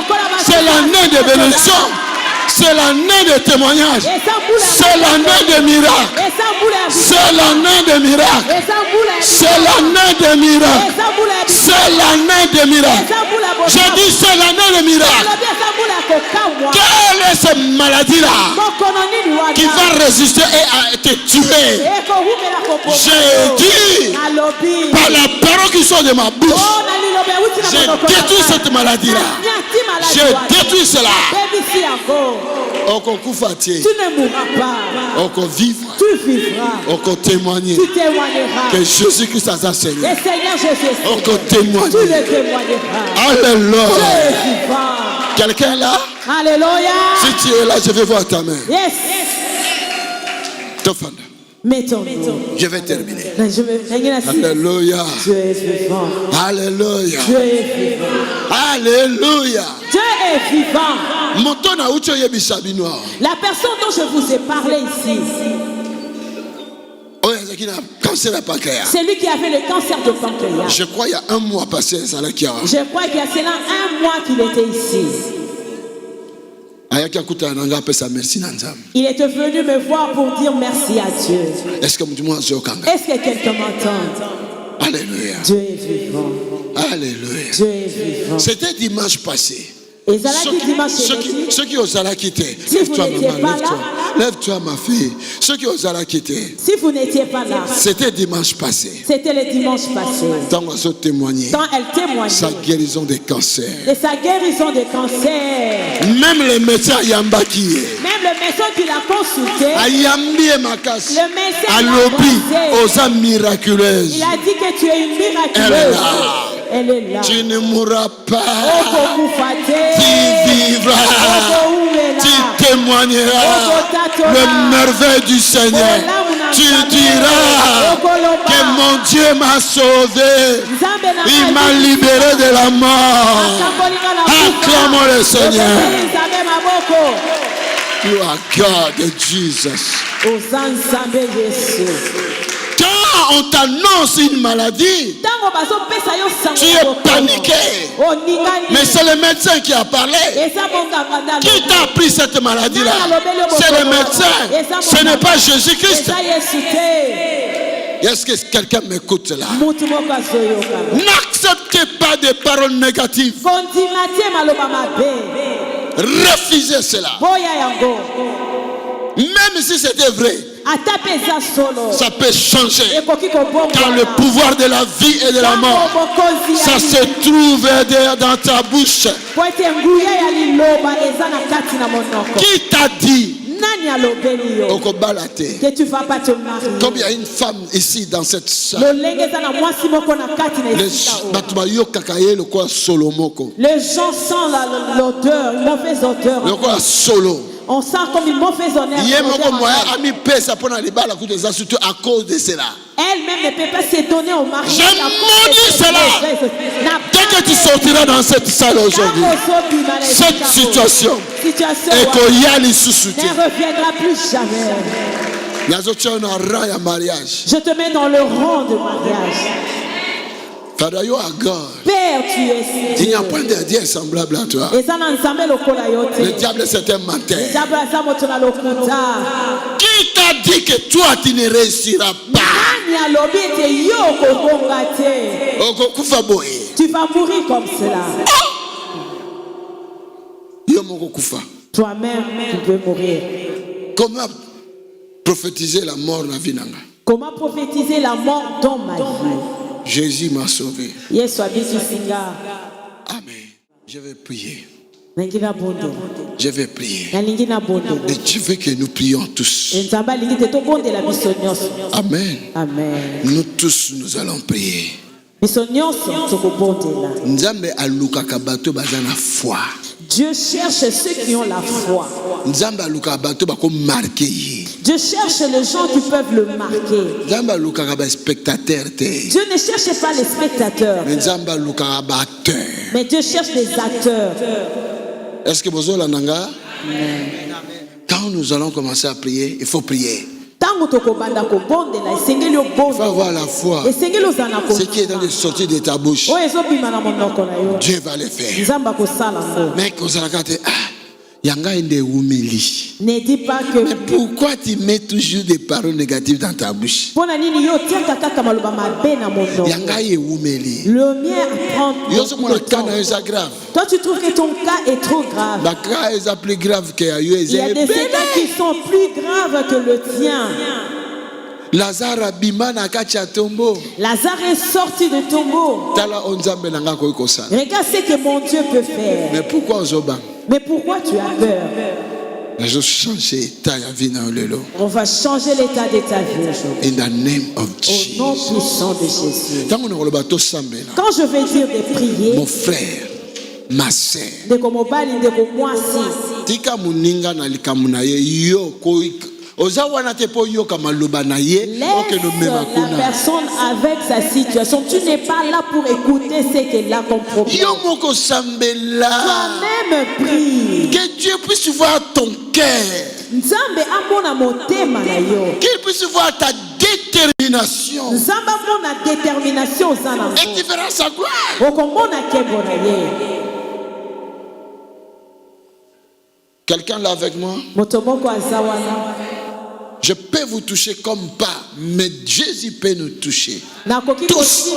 [SPEAKER 1] C'est l'année de bénédiction. C'est l'année de témoignage. C'est l'année de miracle. C'est l'année de miracle. C'est l'année de miracle. C'est l'année de miracle. Je dis c'est l'année de miracle. Quelle est cette maladie-là qui va résister et te tuer? J'ai dit par la parole qui sort de ma bouche, j'ai détruit cette maladie-là. J'ai détruit cela. On tu
[SPEAKER 2] ne mourras pas.
[SPEAKER 1] On vivre.
[SPEAKER 2] Tu vivras.
[SPEAKER 1] On témoigner.
[SPEAKER 2] Tu témoigneras.
[SPEAKER 1] Que Jésus-Christ a enseigné.
[SPEAKER 2] Le Seigneur Jésus.
[SPEAKER 1] On témoigner.
[SPEAKER 2] Tu le témoigneras.
[SPEAKER 1] Alléluia. Quelqu'un là?
[SPEAKER 2] Alléluia.
[SPEAKER 1] Si tu es là, je vais voir ta main.
[SPEAKER 2] Yes.
[SPEAKER 1] Tofanda.
[SPEAKER 2] Mettons-nous.
[SPEAKER 1] Je vais terminer.
[SPEAKER 2] Alléluia.
[SPEAKER 1] Dieu est vivant. Alléluia.
[SPEAKER 2] Dieu est vivant.
[SPEAKER 1] Alléluia.
[SPEAKER 2] Dieu est vivant. La personne dont je vous ai parlé ici, c'est lui qui avait le cancer de pancréas.
[SPEAKER 1] Je crois qu'il y a un mois passé.
[SPEAKER 2] Je crois qu'il y a cela un mois qu'il était ici. Il était venu me voir pour dire merci à Dieu.
[SPEAKER 1] Est-ce
[SPEAKER 2] que quelqu'un m'entend?
[SPEAKER 1] Alléluia.
[SPEAKER 2] Dieu est vivant.
[SPEAKER 1] Alléluia.
[SPEAKER 2] Dieu est vivant.
[SPEAKER 1] C'était dimanche passé. Ceux qui osent la quitter, lève-toi maman, lève-toi ma fille. Ceux qui osent la quitter,
[SPEAKER 2] si vous n'étiez pas là,
[SPEAKER 1] c'était dimanche passé.
[SPEAKER 2] C'était le dimanche passé.
[SPEAKER 1] Tant elle témoignait sa guérison des cancers.
[SPEAKER 2] Et sa guérison des cancers.
[SPEAKER 1] Même les médecins Yambaki.
[SPEAKER 2] Même le médecin qui l'a consulté.
[SPEAKER 1] Le
[SPEAKER 2] médecin
[SPEAKER 1] aux âmes miraculeuses.
[SPEAKER 2] Il a dit que tu es une miraculeuse. Elle est là.
[SPEAKER 1] Tu ne mourras pas. Tu vivras. Tu témoigneras le merveille du Seigneur. Tu diras que mon Dieu m'a sauvé. Il m'a libéré de la mort. Acclamons le Seigneur. You are God, Jesus. Quand on t'annonce une maladie, tu es paniqué. Mais c'est le médecin qui a parlé. Qui t'a appris cette maladie-là? C'est le médecin. Ce n'est pas Jésus-Christ. Est-ce que quelqu'un m'écoute là? N'acceptez pas des paroles négatives. Refusez cela. Même si c'était vrai, ça peut changer. Car le pouvoir de la vie et de la mort, ça se trouve dans ta bouche. Qui t'a dit
[SPEAKER 2] que tu ne vas pas te marier?
[SPEAKER 1] Comme il y a une femme ici dans cette salle,
[SPEAKER 2] les gens sentent l'odeur, une mauvaise odeur. On sent comme une mauvaise odeur.
[SPEAKER 1] À cause de cela.
[SPEAKER 2] Elle-même ne peut pas se donner au mari.
[SPEAKER 1] Je maudis cela. Dès que tu sortiras dans cette salle aujourd'hui, cette situation ne
[SPEAKER 2] reviendra plus jamais.
[SPEAKER 1] Je
[SPEAKER 2] te mets dans le rang de mariage.
[SPEAKER 1] Father, you are God.
[SPEAKER 2] Père, tu es.
[SPEAKER 1] Il n'y a point de Dieu semblable à toi. Le diable c'est un menteur. Qui t'a dit que toi tu ne réussiras pas?
[SPEAKER 2] Tu vas mourir comme cela. Toi-même, tu peux mourir.
[SPEAKER 1] Comment prophétiser la mort dans la vie?
[SPEAKER 2] Comment prophétiser la mort dans ma vie?
[SPEAKER 1] Jésus m'a sauvé.
[SPEAKER 2] Amen.
[SPEAKER 1] Je vais prier.
[SPEAKER 2] Je
[SPEAKER 1] vais prier. Et tu veux que nous prions tous. Amen.
[SPEAKER 2] Amen.
[SPEAKER 1] Nous tous, nous allons prier.
[SPEAKER 2] Dieu cherche ceux qui ont la foi. Dieu cherche les gens qui peuvent le marquer. Dieu ne cherche pas les spectateurs. Mais Dieu cherche les acteurs.
[SPEAKER 1] Est-ce que vous avez l'ananga? Quand nous allons commencer à prier, il faut prier. Il faut avoir la foi. Ce qui est dans les sorties de ta bouche, Dieu va le faire. Mais
[SPEAKER 2] ne dis pas que.
[SPEAKER 1] Mais pourquoi tu mets toujours des paroles négatives dans ta bouche?
[SPEAKER 2] Le mien apprend. Toi tu trouves que ton cas est trop grave. Il y a des cas qui sont plus graves que le tien.
[SPEAKER 1] Lazare
[SPEAKER 2] est sorti de tombeau. Regarde ce que mon Dieu peut faire. Mais pourquoi tu as peur? On va changer l'état de ta vie aujourd'hui.
[SPEAKER 1] In the name of Jesus.
[SPEAKER 2] Au nom puissant de Jésus. Quand je vais dire de prier,
[SPEAKER 1] mon frère, ma sœur, laisse la
[SPEAKER 2] personne avec sa situation. Tu n'es pas là pour écouter ce qu'elle a comme problème. Toi-même prie.
[SPEAKER 1] Que Dieu puisse voir ton cœur. Qu'il puisse voir ta détermination. Et tu verras sa gloire. Quelqu'un là avec moi? Je peux vous toucher comme pas, mais Jésus peut nous toucher. Tous.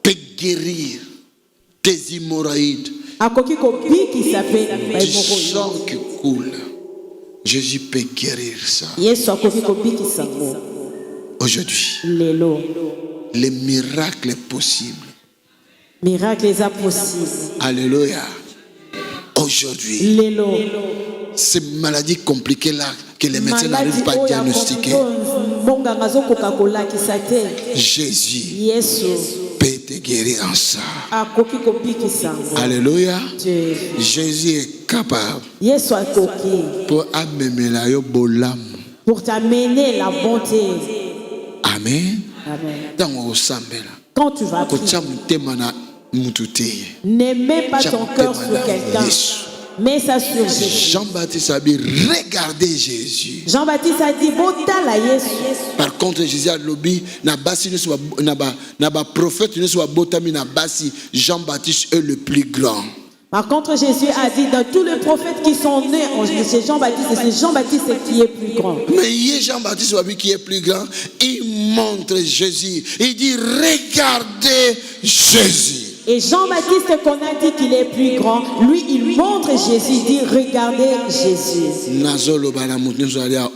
[SPEAKER 1] Que guérir tes hémorroïdes. Du sang qui coule. Jésus peut guérir ça. Aujourd'hui, les miracles possibles. Alléluia. Aujourd'hui, ces maladies compliquées là que les médecins n'arrivent pas à diagnostiquer, Jésus peut te guérir en ça. Alléluia. Jésus est capable pour amener la bolam.
[SPEAKER 2] Pour t'amener la bonté.
[SPEAKER 1] Amen.
[SPEAKER 2] Quand tu vas prier, ne mets pas ton cœur sur quelqu'un. Mets ça sur Jésus.
[SPEAKER 1] Jean-Baptiste a dit, regardez Jésus.
[SPEAKER 2] Jean-Baptiste a dit, botala Yesu.
[SPEAKER 1] Par contre, Jésus a dit, prophète Jean-Baptiste est le plus grand.
[SPEAKER 2] Par contre, Jésus a dit, dans tous les prophètes qui sont nés, c'est Jean-Baptiste qui est plus grand.
[SPEAKER 1] Mais Jean-Baptiste qui est plus grand, il montre Jésus. Il dit, regardez Jésus.
[SPEAKER 2] Et Jean-Baptiste qu'on a dit qu'il est plus grand, lui il montre Jésus, il dit regardez Jésus.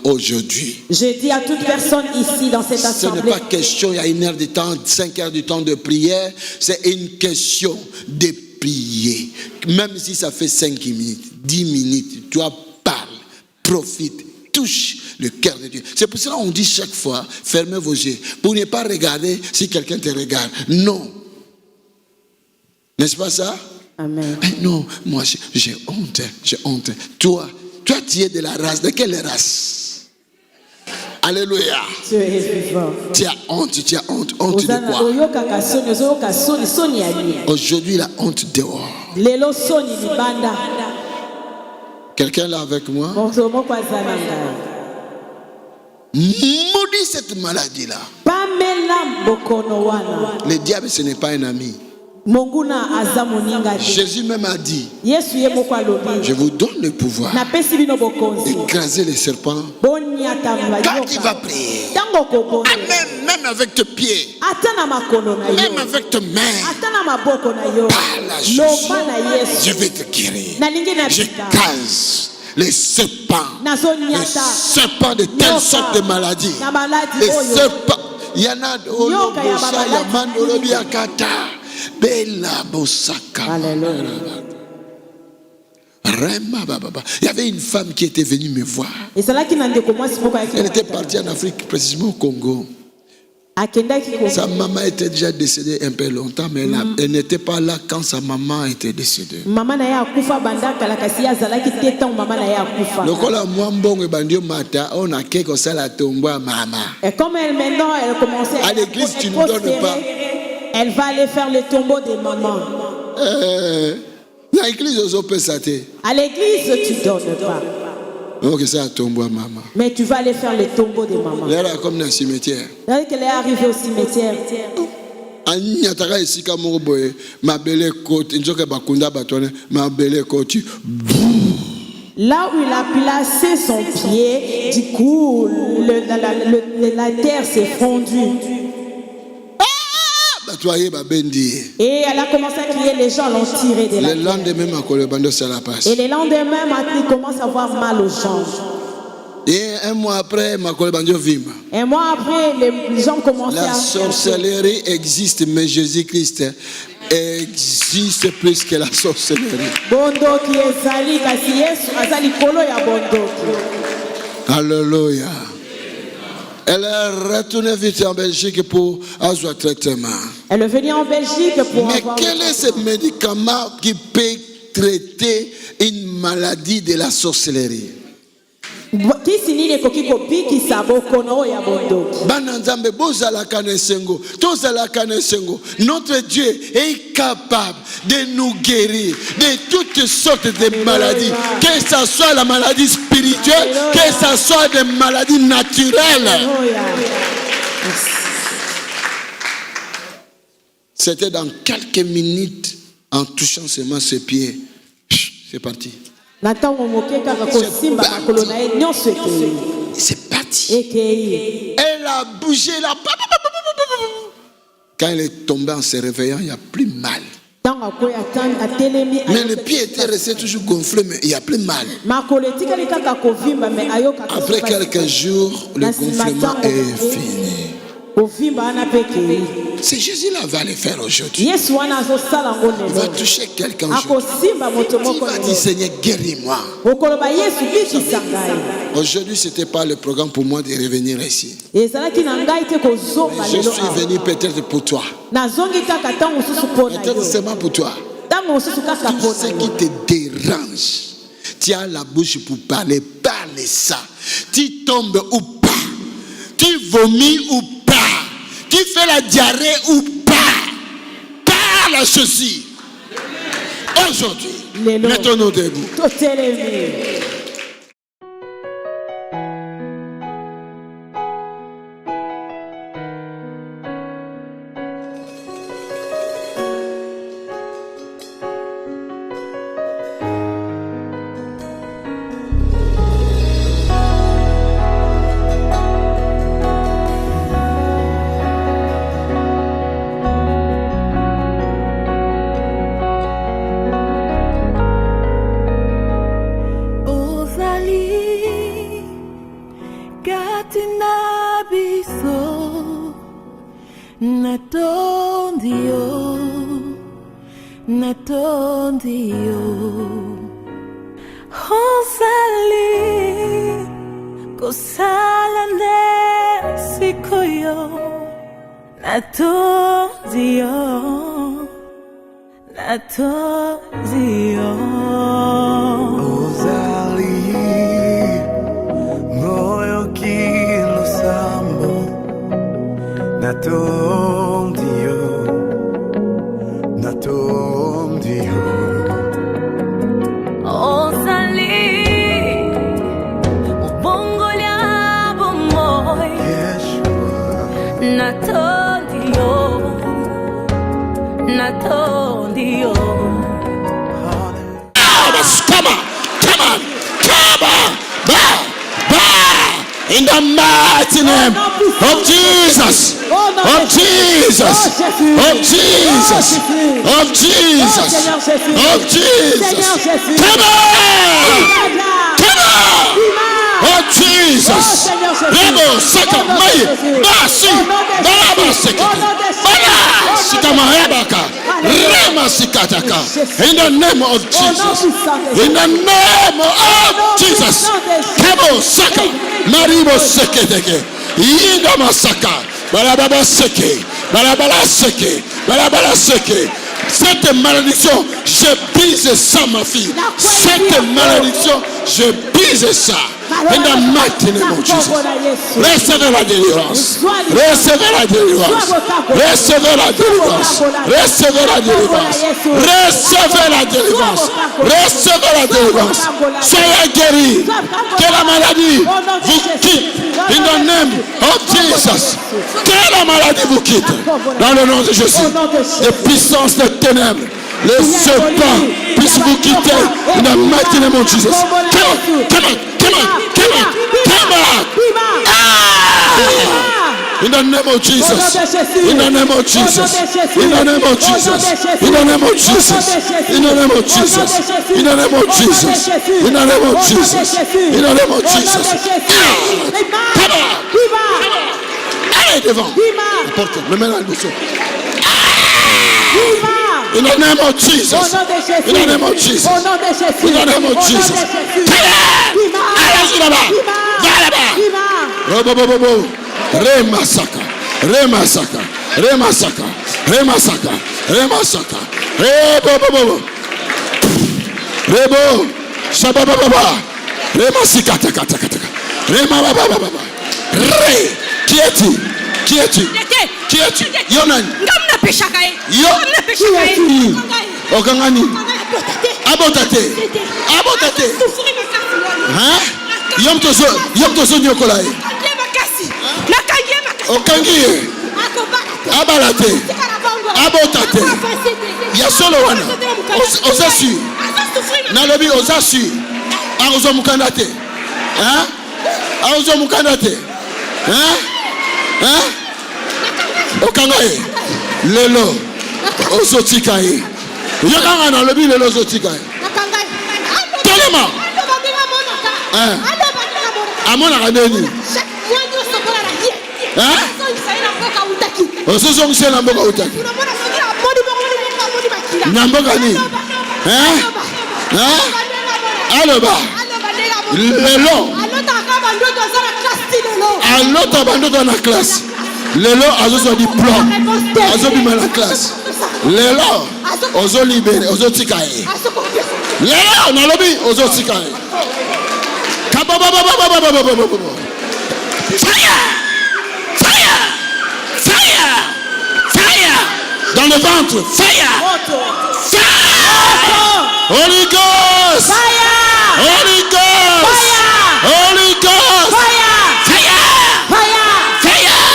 [SPEAKER 1] Aujourd'hui.
[SPEAKER 2] Je dis à toute personne ici dans cette assemblée.
[SPEAKER 1] Ce n'est pas question, il y a 1 heure de temps, 5 heures de temps de prière, c'est une question de prier. Même si ça fait 5 minutes, 10 minutes, toi parle, profite, touche le cœur de Dieu. C'est pour cela qu'on dit chaque fois, fermez vos yeux, pour ne pas regarder si quelqu'un te regarde. Non. N'est-ce pas ça?
[SPEAKER 2] Amen.
[SPEAKER 1] Mais non, moi j'ai honte, j'ai honte. Toi, tu es de la race, de quelle race? Alléluia.
[SPEAKER 2] Tu es vivant.
[SPEAKER 1] Tu as honte de quoi? Aujourd'hui, la honte dehors. Quelqu'un là avec moi? Maudit cette maladie-là. Le diable, ce n'est pas un ami. Jésus même a dit, je vous donne le pouvoir d'écraser les serpents quand il va prier. Même avec tes pieds, même avec tes mains, parle à Jésus. Je vais te guérir. J'écrase les serpents de telle sorte de maladies. Les serpents, il y en a Bella Bosaka. Il y avait une femme qui était venue me voir. Elle était partie en Afrique, précisément au Congo. Sa maman était déjà décédée un peu longtemps, mais elle n'était pas là quand sa maman était décédée.
[SPEAKER 2] Et comme elle maintenant, elle commençait
[SPEAKER 1] à l'église, tu ne donnes pas.
[SPEAKER 2] Elle va aller faire le tombeau de maman. À l'église, tu ne donnes pas. Mais tu vas aller faire le tombeau de maman.
[SPEAKER 1] Elle est comme dans le cimetière.
[SPEAKER 2] Elle est arrivée au cimetière. Là où il a placé son pied, du coup, la terre s'est fondue. Et elle a commencé à crier, les gens l'ont tiré de la terre. Et le lendemain, il commence à avoir mal aux jambes.
[SPEAKER 1] Et un mois après,
[SPEAKER 2] les gens commencent à...
[SPEAKER 1] La sorcellerie existe, mais Jésus-Christ existe plus que la sorcellerie. Alléluia. Elle est retournée vite en Belgique pour avoir traitement.
[SPEAKER 2] Elle est venue en Belgique pour
[SPEAKER 1] Mais quel est ce médicament qui peut traiter une maladie de la sorcellerie? Notre Dieu est capable de nous guérir de toutes sortes de maladies, que ce soit la maladie spirituelle, que ce soit des maladies naturelles. C'était dans quelques minutes, en touchant seulement ses pieds, c'est parti. C'est parti. Elle a bougé là. Quand il est tombé en se réveillant, il n'y a plus mal. Mais le pied était resté toujours gonflé, mais il n'y a plus mal. Après quelques jours, le gonflement est fini. C'est Jésus là va le faire aujourd'hui. Il va toucher quelqu'un aujourd'hui. Il va dire Seigneur, guéris-moi. Aujourd'hui, ce n'était pas le programme pour moi de revenir ici. Je suis venu peut-être pour toi. Peut-être seulement pour toi. Tout ce qui te dérange, tu as la bouche pour parler, parle ça. Tu tombes ou pas, tu vomis ou pas, tu fais la diarrhée ou pas, parle ceci. Aujourd'hui, mettons-nous debout. In the mighty name of Jesus, of Jesus, of Jesus, of Jesus, of Jesus. Come on! Come on! Oh Jesus! Rebo saka mai basi baba sekete bala sikama hebaka rema sikataka. In the name of Jesus, in the name of Jesus, Kebo saka maribo seketeke yinda masaka balababa seke balabala seke balabala seke. Cette malédiction, je brise ça, ma fille. Cette malédiction, je brise ça. In the mighty name of Jesus. Recevez la délivrance. Recevez la délivrance. Recevez la délivrance. Recevez la délivrance. Recevez la délivrance. Recevez la délivrance. Soyez guéris. Que la maladie vous quitte. In the name of Jesus. Que la maladie vous quitte. Dans le nom de Jésus. Les puissances des ténèbres, les serpents puissent vous quitter. In the mighty name of Jesus. Come on, come on, come on, come on, come on. In the name of Jesus. In the name of Jesus. In the name of Jesus. In the name of Jesus. In the name of Jesus. In the name of Jesus. In the name of Jesus. In the name of Jesus. Come on. Allez devant. Porte. Le mets dans le dossier. In the name of Jesus. In the name of Jesus. In the name of Jesus. Allez là-bas. Va là-bas. Robo. Remasaka. Remasaka. Remasaka. Remasaka. Remasaka. Rebo. Rebo. Shabababa. Remasika taka. Remababa. Re. Qui es-tu? Qui es-tu? Qui es-tu? Yonan. Yo. Okangani. Abotate. Hein? Yom toso nyokolae. Okangi. Abalate. Abotate. Ya solo wana. Osasu. Nalobi osasu. Arozo mukandate. Hein? Arozo mukandate. Hein? Okangaye. Lelo. Ozotikaye. Yakanga na lobi lelo ozotikaye. Tolema. Amona kaneni. Osozongise na mboka utaki. Na mboka ni. Aloba. Lelo. Alota bandoto na classe. Lelo azoso diplôme. Azobima na classe. Lelo ozo libéré, ozo tikaye. Lelo na lobi ozo tikaye. Fire! Fire! Fire! Fire! Dans le ventre, fire! Fire! Holy Ghost!
[SPEAKER 2] Fire!
[SPEAKER 1] Holy Ghost!
[SPEAKER 2] Fire!
[SPEAKER 1] Holy Ghost!
[SPEAKER 2] Fire!
[SPEAKER 1] Fire!
[SPEAKER 2] Fire!
[SPEAKER 1] Fire!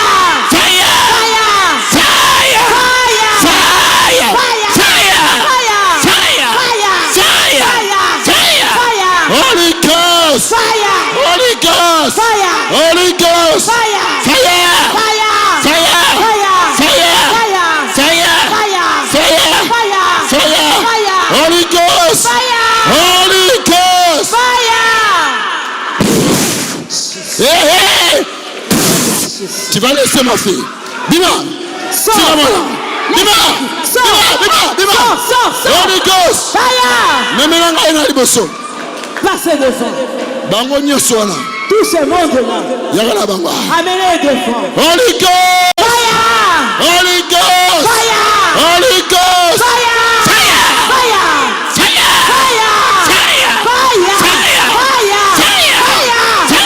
[SPEAKER 2] Fire!
[SPEAKER 1] Fire! Fire! Holy Ghost!
[SPEAKER 2] Fire!
[SPEAKER 1] Holy Ghost!
[SPEAKER 2] Fire!
[SPEAKER 1] Holy Ghost!
[SPEAKER 2] Fire!
[SPEAKER 1] Fire!
[SPEAKER 2] Fire!
[SPEAKER 1] Fire! Fire! Fire! Fire! Holy Ghost! Holy Ghost! Hey! Tu vas laisser ma fille. Bima! Bima! Holy Ghost! Memelanga ina liboso.
[SPEAKER 2] Passez devant.
[SPEAKER 1] Bango nyoso wana.
[SPEAKER 2] Tout ce monde-là.
[SPEAKER 1] Yakala bango.
[SPEAKER 2] Amenez devant.
[SPEAKER 1] Holy Ghost!
[SPEAKER 2] Fire!
[SPEAKER 1] Holy Ghost!
[SPEAKER 2] Fire!
[SPEAKER 1] Holy Ghost!
[SPEAKER 2] Fire!
[SPEAKER 1] Fire!
[SPEAKER 2] Fire!
[SPEAKER 1] Fire!
[SPEAKER 2] Fire!
[SPEAKER 1] Fire!
[SPEAKER 2] Fire!
[SPEAKER 1] Fire!
[SPEAKER 2] Fire!
[SPEAKER 1] Fire!
[SPEAKER 2] Fire!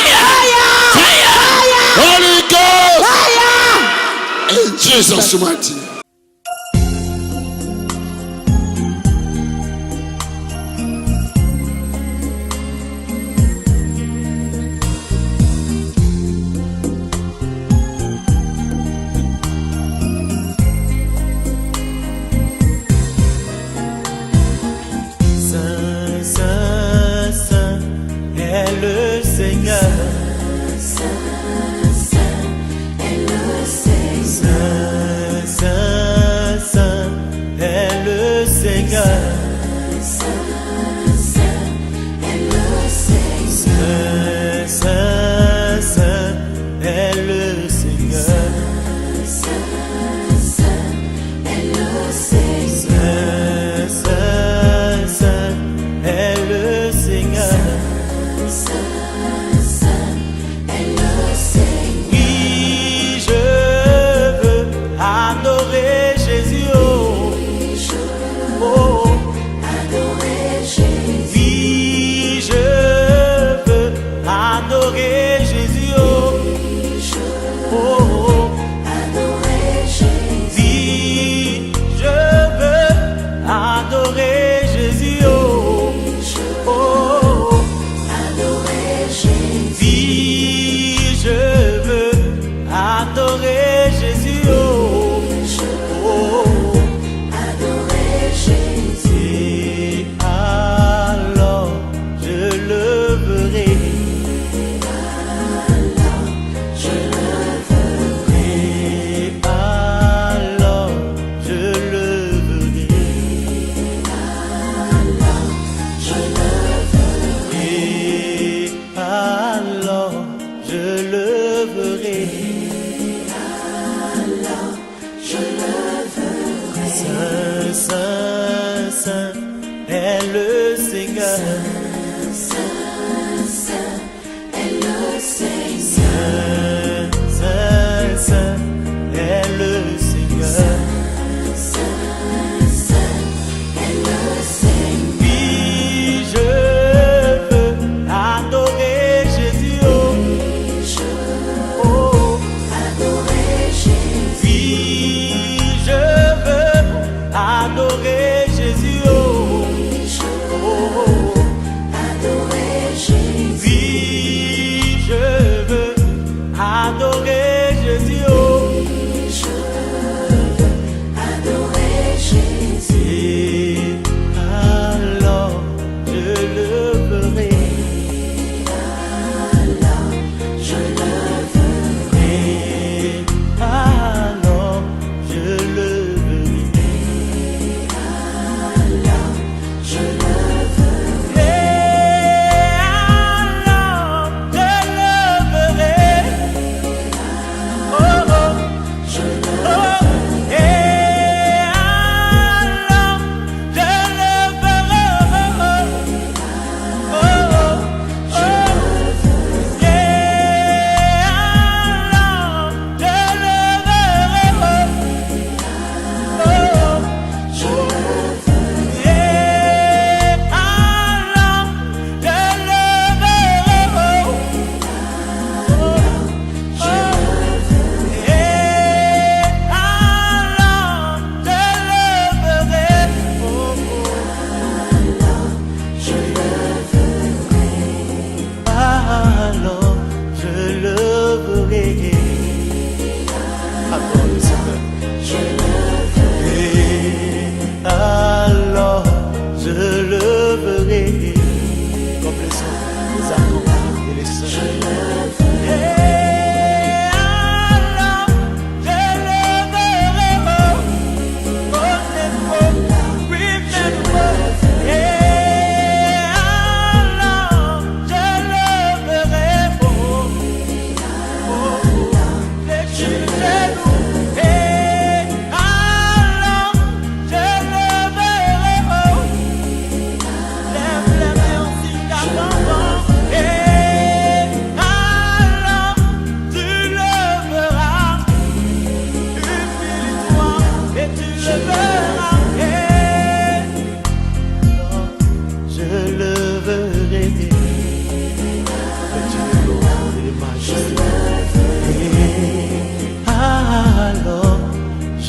[SPEAKER 1] Fire!
[SPEAKER 2] Fire!
[SPEAKER 1] Holy Ghost!
[SPEAKER 2] Fire!
[SPEAKER 1] In Jesus' mighty name.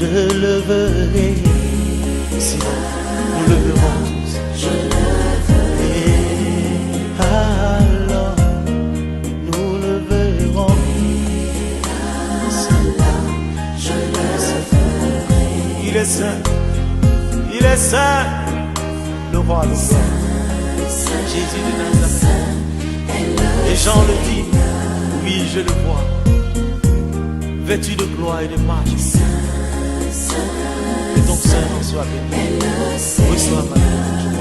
[SPEAKER 3] je le verrai. Si nous le verrons, je le verrai. Alors nous le verrons. Je le verrai. Il est saint, il est saint, le roi de gloire, Jésus de Nazareth. Et Jean le dit, oui je le vois, vêtu de gloire et de majesté. Que ton Saint en soit béni. Reçois ma louange.